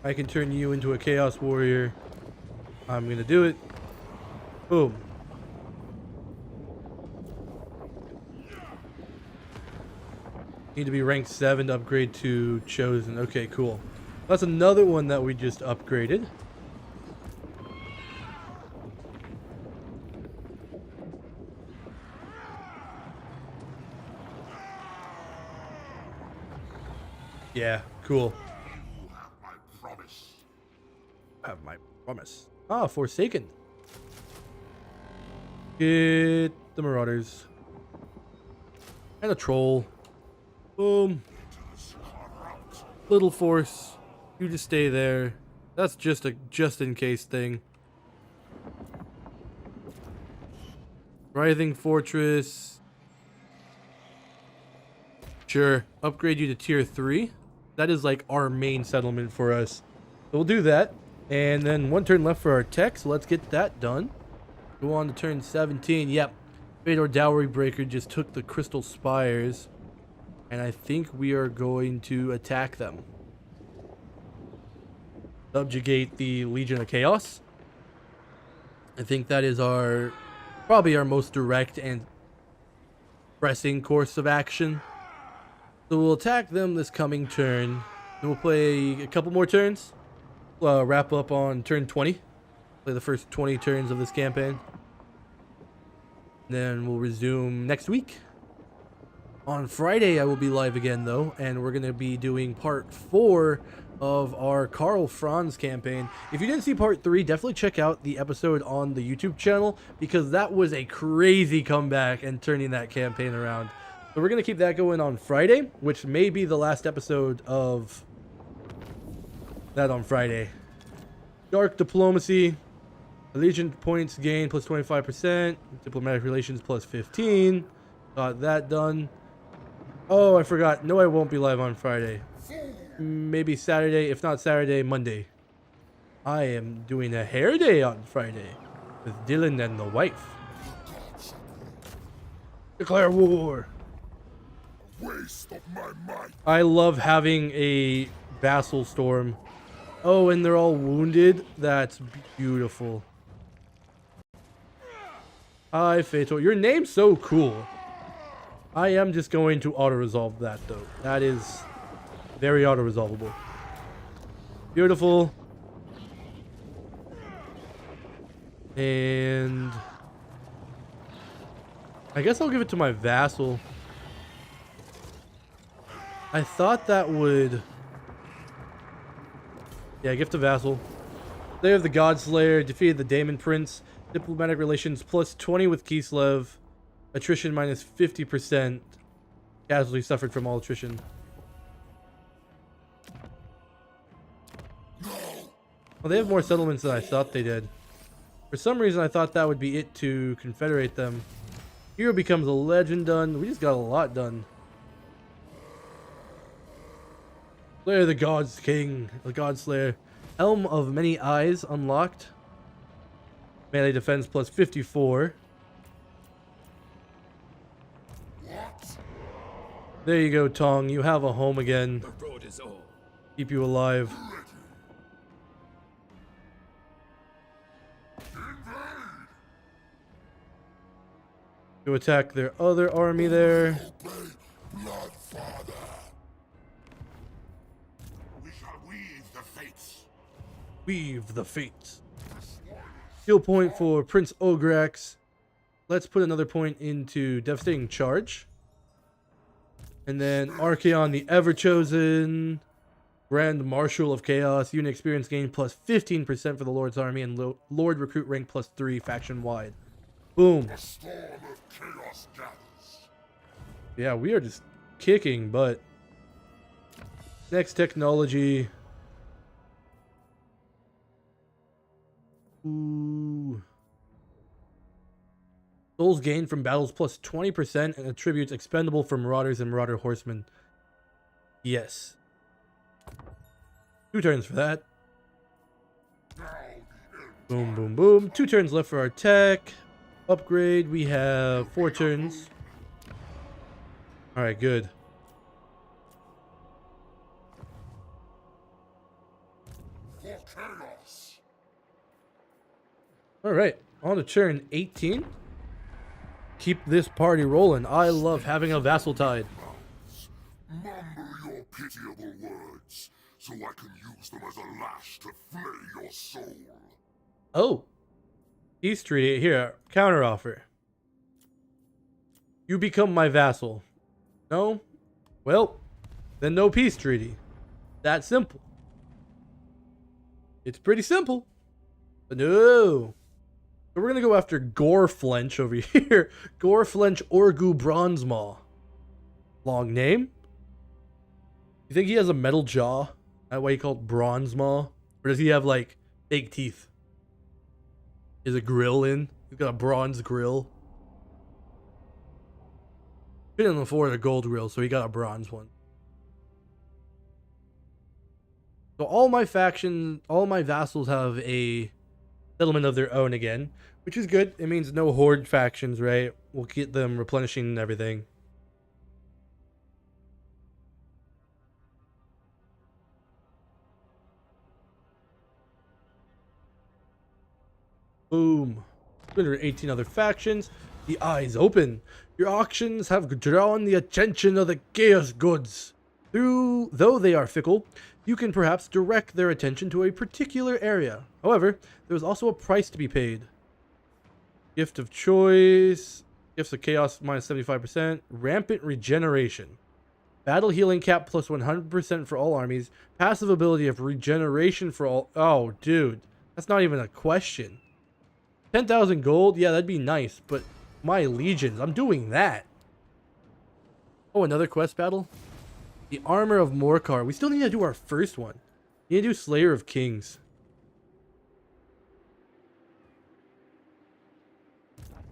I can turn you into a chaos warrior. I'm gonna do it. Boom. Need to be ranked 7 to upgrade to chosen. Okay, cool. That's another one that we just upgraded. Yeah, cool. You have my promise. Have my promise. Ah, Forsaken. Get the Marauders. And a Troll. Boom. Little force. You just stay there. That's just a just-in-case thing. Writhing Fortress. Sure. Upgrade you to tier 3. That is like our main settlement for us. So we'll do that. And then one turn left for our tech, so let's get that done. Go on to turn 17. Yep. Fedor Dowry Breaker just took the Crystal Spires. And I think we are going to attack them. Subjugate the Legion of Chaos. I think that is probably our most direct and pressing course of action. So we'll attack them this coming turn. Then we'll play a couple more turns. Wrap up on turn 20. Play the first 20 turns of this campaign. Then we'll resume next week. On Friday, I will be live again, though, and we're going to be doing part 4 of our Karl Franz campaign. If you didn't see part 3, definitely check out the episode on the YouTube channel, because that was a crazy comeback and turning that campaign around. So we're going to keep that going on Friday, which may be the last episode of that on Friday. Dark Diplomacy. Allegiance points gain plus 25%. Diplomatic relations plus 15. Got that done. Oh, I forgot. No, I won't be live on Friday. Maybe Saturday. If not Saturday, Monday. I am doing a hair day on Friday with Dylan and the wife. Declare war. Waste of my might. I love having a vassal storm. Oh, and they're all wounded. That's beautiful. Hi, Fatal. Your name's so cool. I am just going to auto-resolve that, though. That is very auto-resolvable. Beautiful. And I guess I'll give it to my vassal. I thought that would... Yeah, gift to vassal. Slayer of the Godslayer, defeated the Daemon Prince. Diplomatic relations plus 20 with Kislev. Attrition minus 50%. Casualty suffered from all attrition. Well, they have more settlements than I thought they did. For some reason, I thought that would be it to confederate them. Hero becomes a legend done. We just got a lot done. Slayer the Gods King, the Godslayer. Helm of Many Eyes unlocked. Melee defense plus 54. There you go, Tong. You have a home again. The road is all. Keep you alive. To attack their other army there. Bloodfather. We shall weave the fates. Weave the fates. Skill point for Prince Ograx. Let's put another point into Devastating Charge. And then Archaon the Everchosen. Grand Marshal of Chaos. Unit experience gain plus 15% for the Lord's Army. And Lord recruit rank plus 3 faction wide. Boom. A storm of chaos gathers. Yeah, we are just kicking butt. Next technology. Ooh. Souls gained from battles plus 20% and attributes expendable from marauders and marauder horsemen. Yes. 2 turns for that. Boom, boom, boom. 2 turns left for our tech. Upgrade. We have 4 turns. Alright, good. For chaos. Alright, on to turn 18. Keep this party rolling. I love having a vassal tide. Mumble your pitiable words, so I can use them as a lash to flay your soul. Oh. Peace treaty. Here, counter offer. You become my vassal. No? Well, then no peace treaty. That simple. It's pretty simple. But no. So we're going to go after Goreflench over here. Goreflench Orgu Bronzemaw. Long name? You think he has a metal jaw? That why he called Bronzemaw? Or does he have, like, fake teeth? Is a grill in? He's got a bronze grill. He couldn't afford a gold grill, so he got a bronze one. So all my vassals have a settlement of their own again, which is good. It means no horde factions, right? We'll get them replenishing and everything. Boom. 218 other factions. The eyes open. Your auctions have drawn the attention of the chaos goods. Though they are fickle, you can perhaps direct their attention to a particular area. However, there is also a price to be paid. Gift of choice. Gifts of chaos minus 75%. Rampant regeneration. Battle healing cap plus 100% for all armies. Passive ability of regeneration for all. Oh, dude. That's not even a question. 10,000 gold? Yeah, that'd be nice, but my legions, I'm doing that. Oh, another quest battle? The Armor of Morcar. We still need to do our first one. We need to do Slayer of Kings.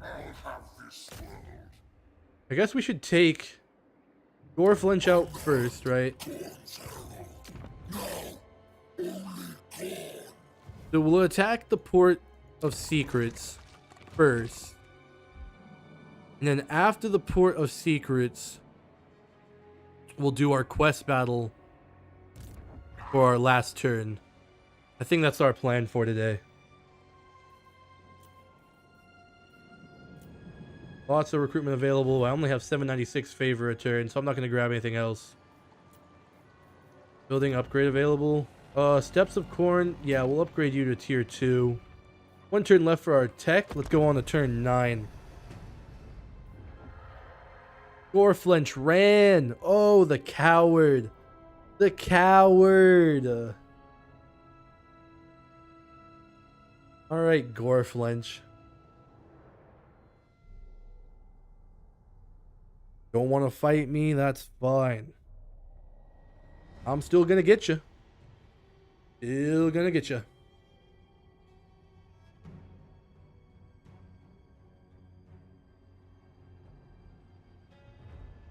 I'll have this world. I guess we should take Goreflench out first, right? So we'll attack the Port of Secrets first. And then after the Port of Secrets, we'll do our quest battle for our last turn. I think that's our plan for today. Lots of recruitment available. I only have 796 favor a turn, so I'm not going to grab anything else. Building upgrade available. Steps of Khorne. Yeah, we'll upgrade you to tier 2. 1 turn left for our tech. Let's go on to turn 9. Goreflench ran. Oh, the coward. The coward. Alright, Goreflench. Don't want to fight me? That's fine. I'm still gonna get you. Still gonna get you.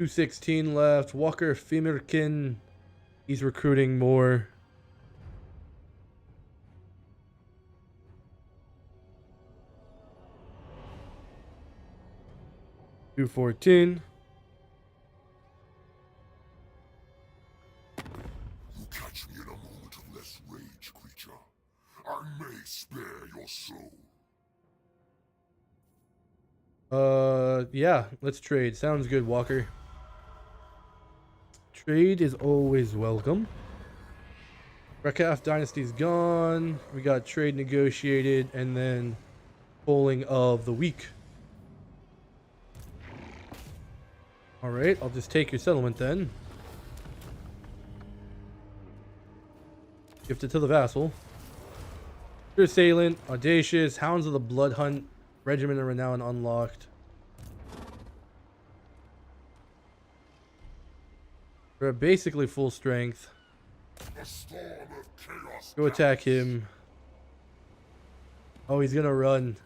$216 left. Walker Fimerkin. He's recruiting more. $214. You catch me in a moment of less rage, creature. I may spare your soul. Yeah, let's trade. Sounds good, Walker. Trade is always welcome. Rekaf Dynasty's gone. We got trade negotiated, and then polling of the week. Alright, I'll just take your settlement then. Gift it to the vassal. Your assailant, Audacious, Hounds of the Blood Hunt, Regiment of Renown unlocked. We're at basically full strength. A storm of chaos. Go attack him. Oh, he's gonna run.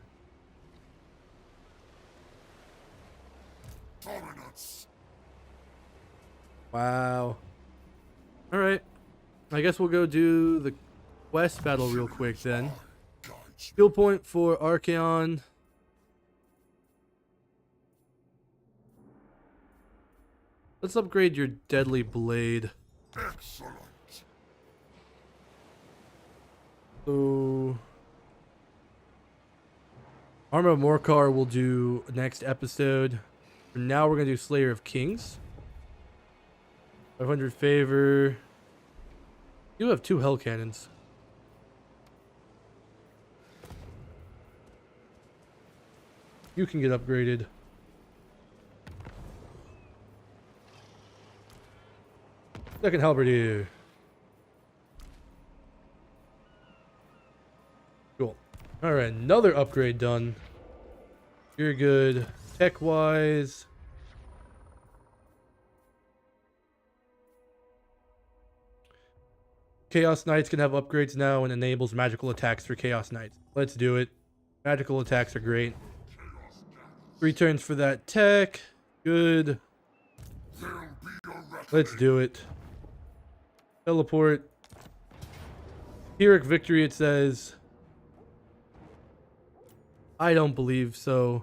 Dominance. Wow. Alright. I guess we'll go do the quest battle real quick then. Guides Skill point for Archaon. Let's upgrade your deadly blade. me. Excellent. So Armor of Morcar we'll do next episode. For now we're gonna do Slayer of Kings. 500 favor. You have 2 hell cannons. You can get upgraded. Second halberdier. Cool. Alright, another upgrade done. You're good. Tech-wise. Chaos Knights can have upgrades now and enables magical attacks for Chaos Knights. Let's do it. Magical attacks are great. 3 turns for that tech. Good. There'll be a reckoning. Let's do it. Teleport. Pyrrhic victory, it says. I don't believe so.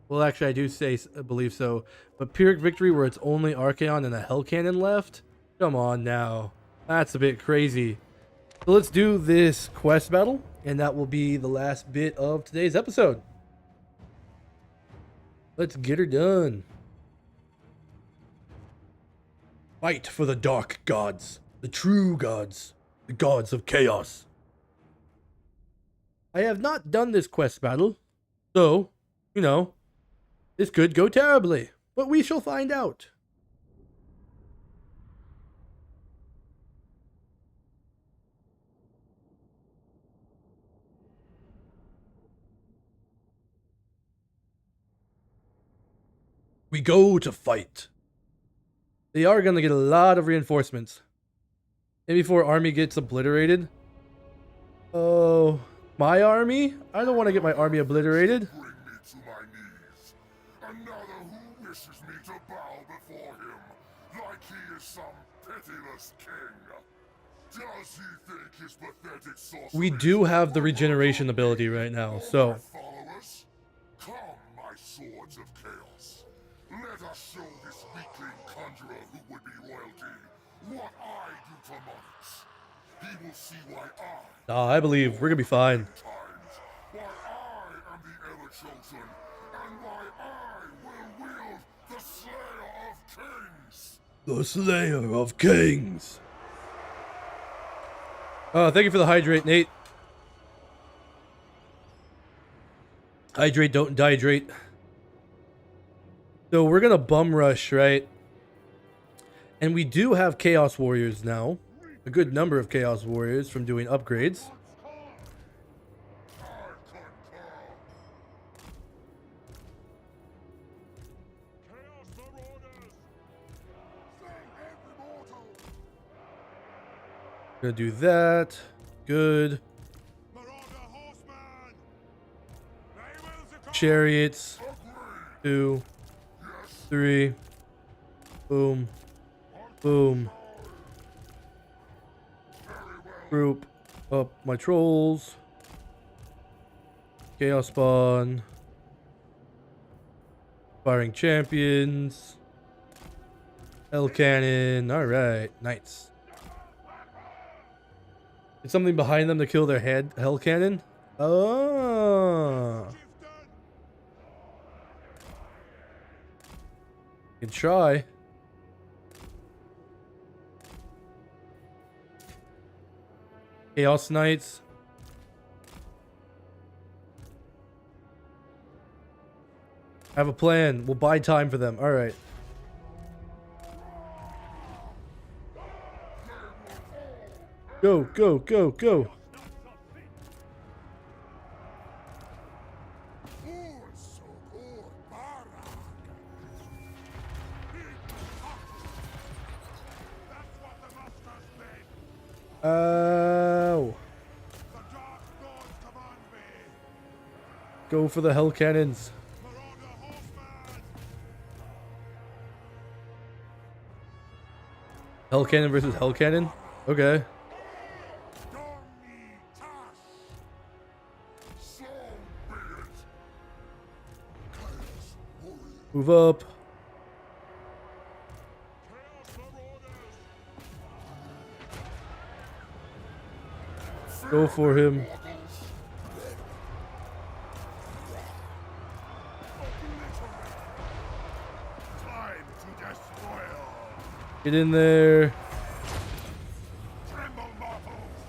Well, actually, I do say believe so. But Pyrrhic victory, where it's only Archaon and a Hell Cannon left? Come on now. That's a bit crazy. So let's do this quest battle, and that will be the last bit of today's episode. Let's get her done. Fight for the dark gods, the true gods, the gods of chaos. I have not done this quest battle, so, you know, this could go terribly, but we shall find out. We go to fight. They are going to get a lot of reinforcements. Maybe before army gets obliterated. Oh, my army? I don't want to get my army obliterated. Bring me to my knees. Another who wishes me to bow before him, like he is some pitiless king. Does he think his pathetic sorcery We do have the regeneration ability right now, so followers? Come, my swords of chaos. Let us show this weakling conjurer who would be royalty what I do to monarchs. He will see why I believe we're going to be fine. times, why I am the Everchosen, and why I will wield the Slayer of Kings. The Slayer of Kings. Thank you for the hydrate, Nate. Hydrate, don't dehydrate. So we're gonna bum rush, right? And we do have Chaos Warriors now. A good number of Chaos Warriors from doing upgrades. Chaos Marauders! Gonna do that. Good. Marauder Horseman! They will succumb! Chariots. 2, 3. Boom. Boom. Group up my trolls. Chaos Spawn. Firing champions. Hell Cannon. Alright, nice. Is something behind them to kill their head Hell Cannon? Oh. Good try. Chaos Knights. I have a plan. We'll buy time for them. All right. Go, go, go, go. Ow. The Dark Lord command me. Go for the hell cannons. Marauder horseman. Hell cannon versus hell cannon? Okay. Dormi Tash. So be it. Chaos warrior. Move up. Chaos marauders. Go for him. Time to despoil. Get in there. Tremble mortals.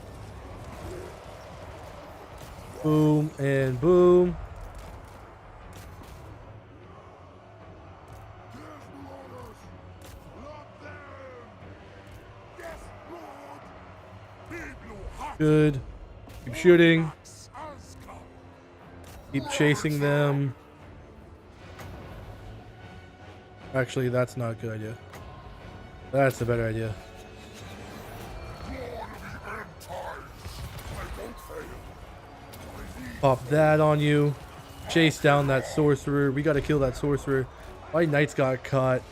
Boom and boom. Lock them. Yes, Lord. People hot. Good. Keep shooting. Huscarl. Keep chasing them. Actually, that's not a good idea. That's a better idea. Pop that on you. Chase down that sorcerer. We gotta kill that sorcerer. My knights got caught.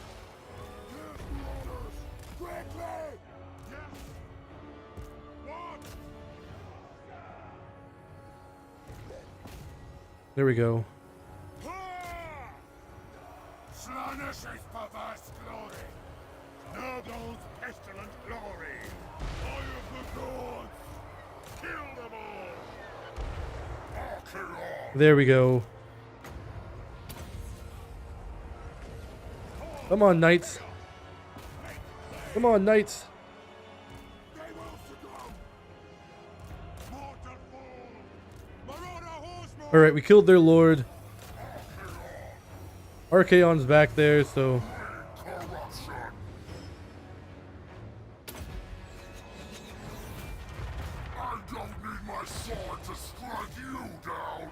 There we go. Slaanesh perverse glory. Nurgle's pestilent glory. Eye of the gods. Kill them all. Archaon. There we go. Come on, knights. Come on, knights. They will succumb. Mortal fool. Marauder horseman. Alright, we killed their lord. Archaon's back there, so Corruption. I don't need my sword to strike you down.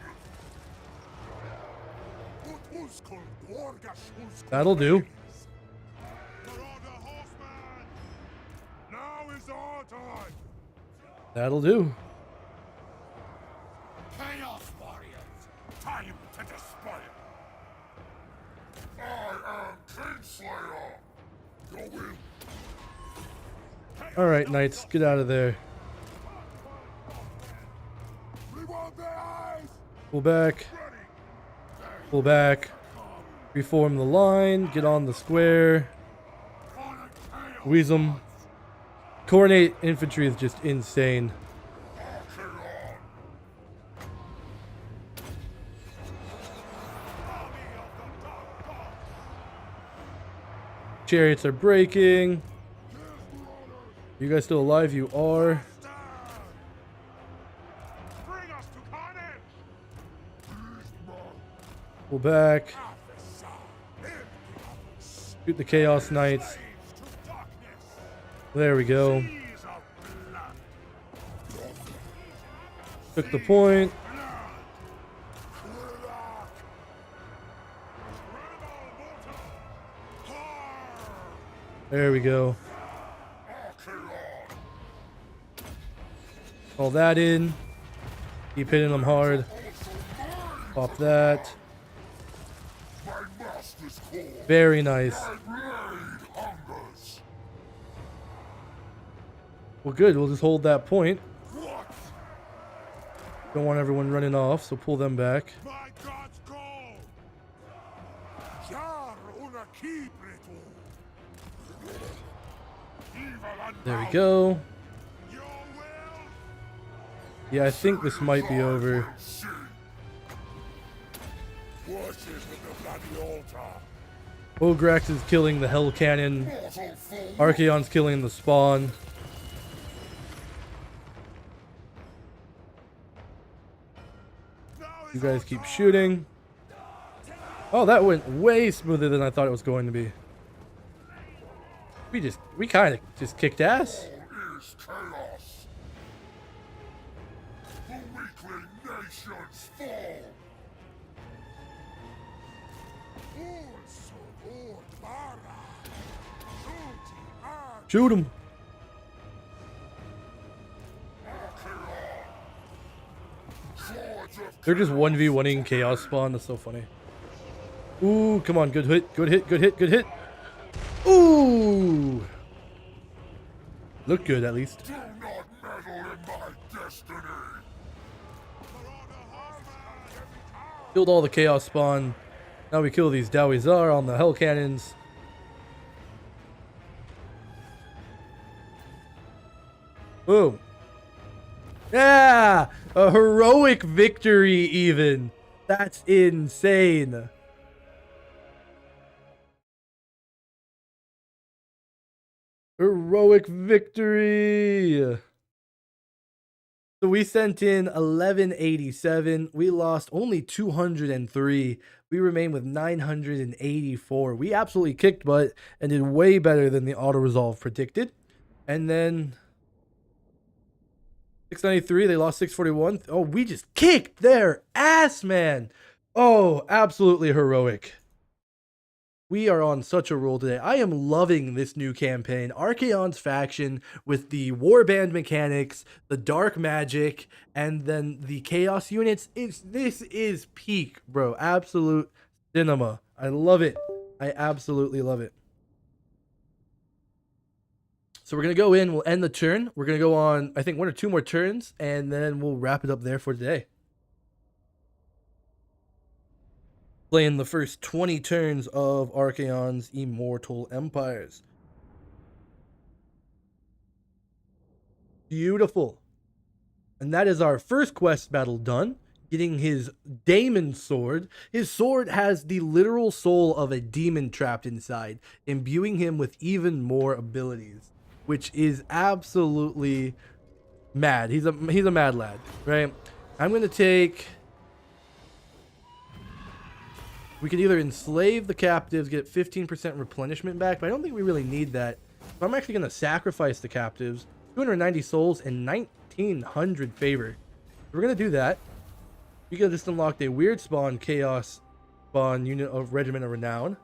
that'll do. Marauder horseman. Now is our time. That'll do. Chaos warriors. Time to despoil. I am Kingslayer. Go in. Alright, knights, get out of there. We want their eyes. Pull back. Pull back. Reform the line. Get on the square. Squeeze them. Khorne infantry is just insane. Chariots are breaking. You guys still alive? You are. Bring us to carnage. Pull back. Shoot the Chaos Knights. There we go. Took the point. There we go. Call that in. Keep hitting them hard. Pop that. Very nice. Well, good. We'll just hold that point. Don't want everyone running off, so pull them back. My God's call. Jar una kibritu. There we go. Your will. Yeah, I think this might be over. Worship at the bloody altar. Ograx is killing the Hell Cannon. Archaon's killing the Spawn. You guys keep shooting. Oh, that went way smoother than I thought it was going to be. We kind of just kicked ass. Is chaos. The weakling nations fall. Shoot him. They're just 1v1ing Chaos Spawn. That's so funny. Ooh, come on. Good hit. Good hit. Good hit. Good hit. Ooh. Look good, at least. Do not meddle in my destiny. Killed all the Chaos Spawn. Now we kill these Dawizar on the Hell Cannons. Boom. Yeah! A heroic victory, even. That's insane. Heroic victory. So we sent in 1187. We lost only 203. We remain with 984. We absolutely kicked butt and did way better than the auto resolve predicted. And then 693, they lost 641. Oh, we just kicked their ass, man. Oh, absolutely heroic. We are on such a roll today. I am loving this new campaign. Archaon's faction with the warband mechanics, the dark magic, and then the chaos units. This is peak, bro. Absolute cinema. I love it. I absolutely love it. So we're going to go in. We'll end the turn. We're going to go on, I think, 1 or 2 more turns, and then we'll wrap it up there for today. Playing the first 20 turns of Archaon's Immortal Empires. Beautiful. And that is our first quest battle done. Getting his Daemon Sword. His sword has the literal soul of a demon trapped inside, imbuing him with even more abilities, which is absolutely mad. He's a mad lad, right? I'm going to take... We could either enslave the captives, get 15% replenishment back, but I don't think we really need that. So I'm actually going to sacrifice the captives. 290 souls and 1900 favor. We're going to do that. We could just unlocked a weird spawn, chaos spawn, unit of Regiment of Renown.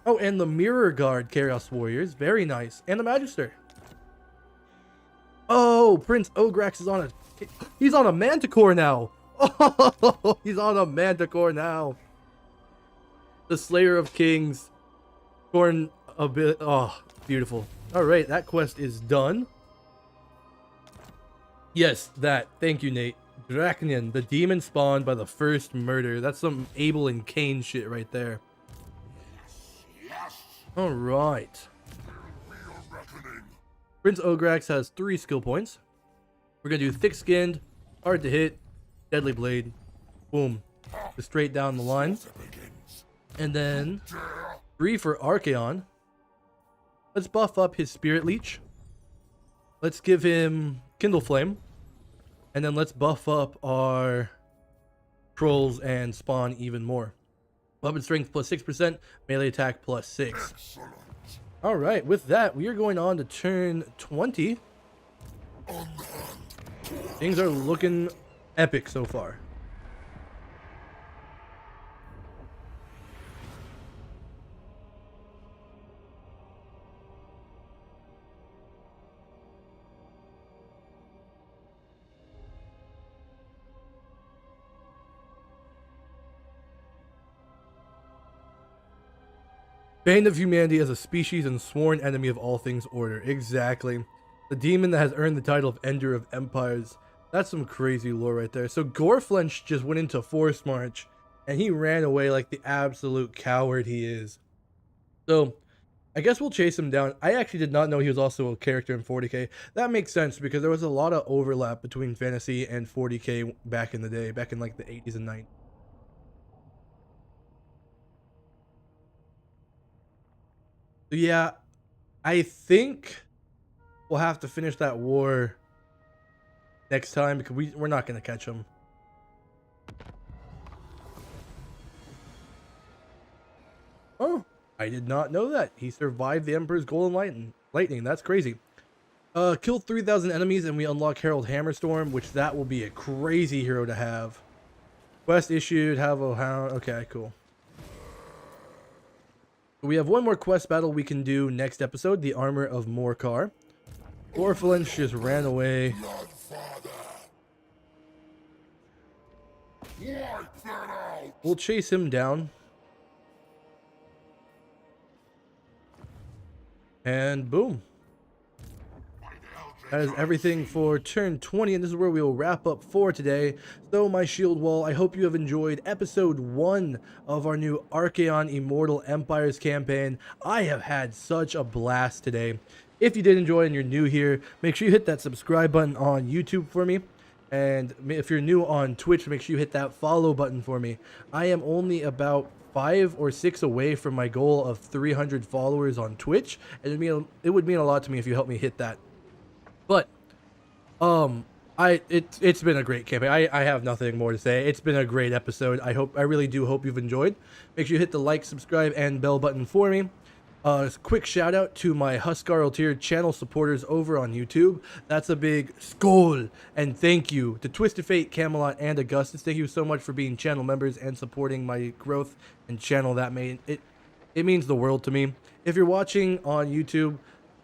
Oh, and the Mirror Guard Chaos Warriors. Very nice. And the Magister. Oh, Prince Ograx is on a... He's on a Manticore now. Oh, he's on a Manticore now. The Slayer of Kings. Khorne a bit. Oh, beautiful. All right, that quest is done. Yes, that. Thank you, Nate. Draconian, the demon spawned by the first murder. That's some Abel and Cain shit right there. All right. Prince Ograx has 3 skill points. We're going to do Thick-Skinned, Hard to Hit, Deadly Blade. Boom. Just straight down the line. And then 3 for Archaon. Let's buff up his Spirit Leech. Let's give him Kindle Flame. And then let's buff up our Trolls and Spawn even more. Weapon Strength plus 6%, melee attack plus 6. Alright, with that, we are going on to turn 20. Things are looking epic so far. Bane of humanity as a species and sworn enemy of all things order. Exactly. The demon that has earned the title of Ender of Empires. That's some crazy lore right there. So Goreflench just went into Forest March and he ran away like the absolute coward he is. So I guess we'll chase him down. I actually did not know he was also a character in 40k. That makes sense because there was a lot of overlap between fantasy and 40k back in the day, back in like the 80s and 90s. So yeah, I think we'll have to finish that war next time because we're not going to catch him. Oh, I did not know that. He survived the Emperor's Golden Lightning. That's crazy. Killed 3,000 enemies and we unlock Herald Hammerstorm, which that will be a crazy hero to have. Quest issued, have a hound. Okay, cool. We have one more quest battle we can do next episode, the Armor of Morcar. Goreflench just ran away. Wipe that out! We'll chase him down. And boom. That is everything for turn 20, and this is where we will wrap up for today. So, my shield wall, I hope you have enjoyed episode 1 of our new Archaon Immortal Empires campaign. I have had such a blast today. If you did enjoy and you're new here, make sure you hit that subscribe button on YouTube for me. And if you're new on Twitch, make sure you hit that follow button for me. I am only about 5 or 6 away from my goal of 300 followers on Twitch, and it would mean a lot to me if you help me hit that. But it's been a great campaign. I have nothing more to say. It's been a great episode. I really do hope you've enjoyed. Make sure you hit the like, subscribe, and bell button for me. Quick shout out to my Huscarl tier channel supporters over on YouTube. That's a big skål and thank you to Twisted Fate, Kaamellotte, and Augustus. Thank you so much for being channel members and supporting my growth and channel. It means the world to me. If you're watching on YouTube,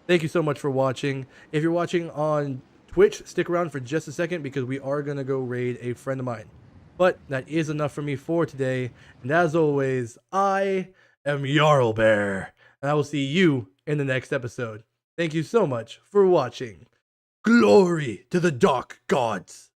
thank you so much for watching. If you're watching on Twitch, stick around for just a second because we are going to go raid a friend of mine. But that is enough for me for today. And as always, I am Jarlbear. And I will see you in the next episode. Thank you so much for watching. Glory to the Dark Gods.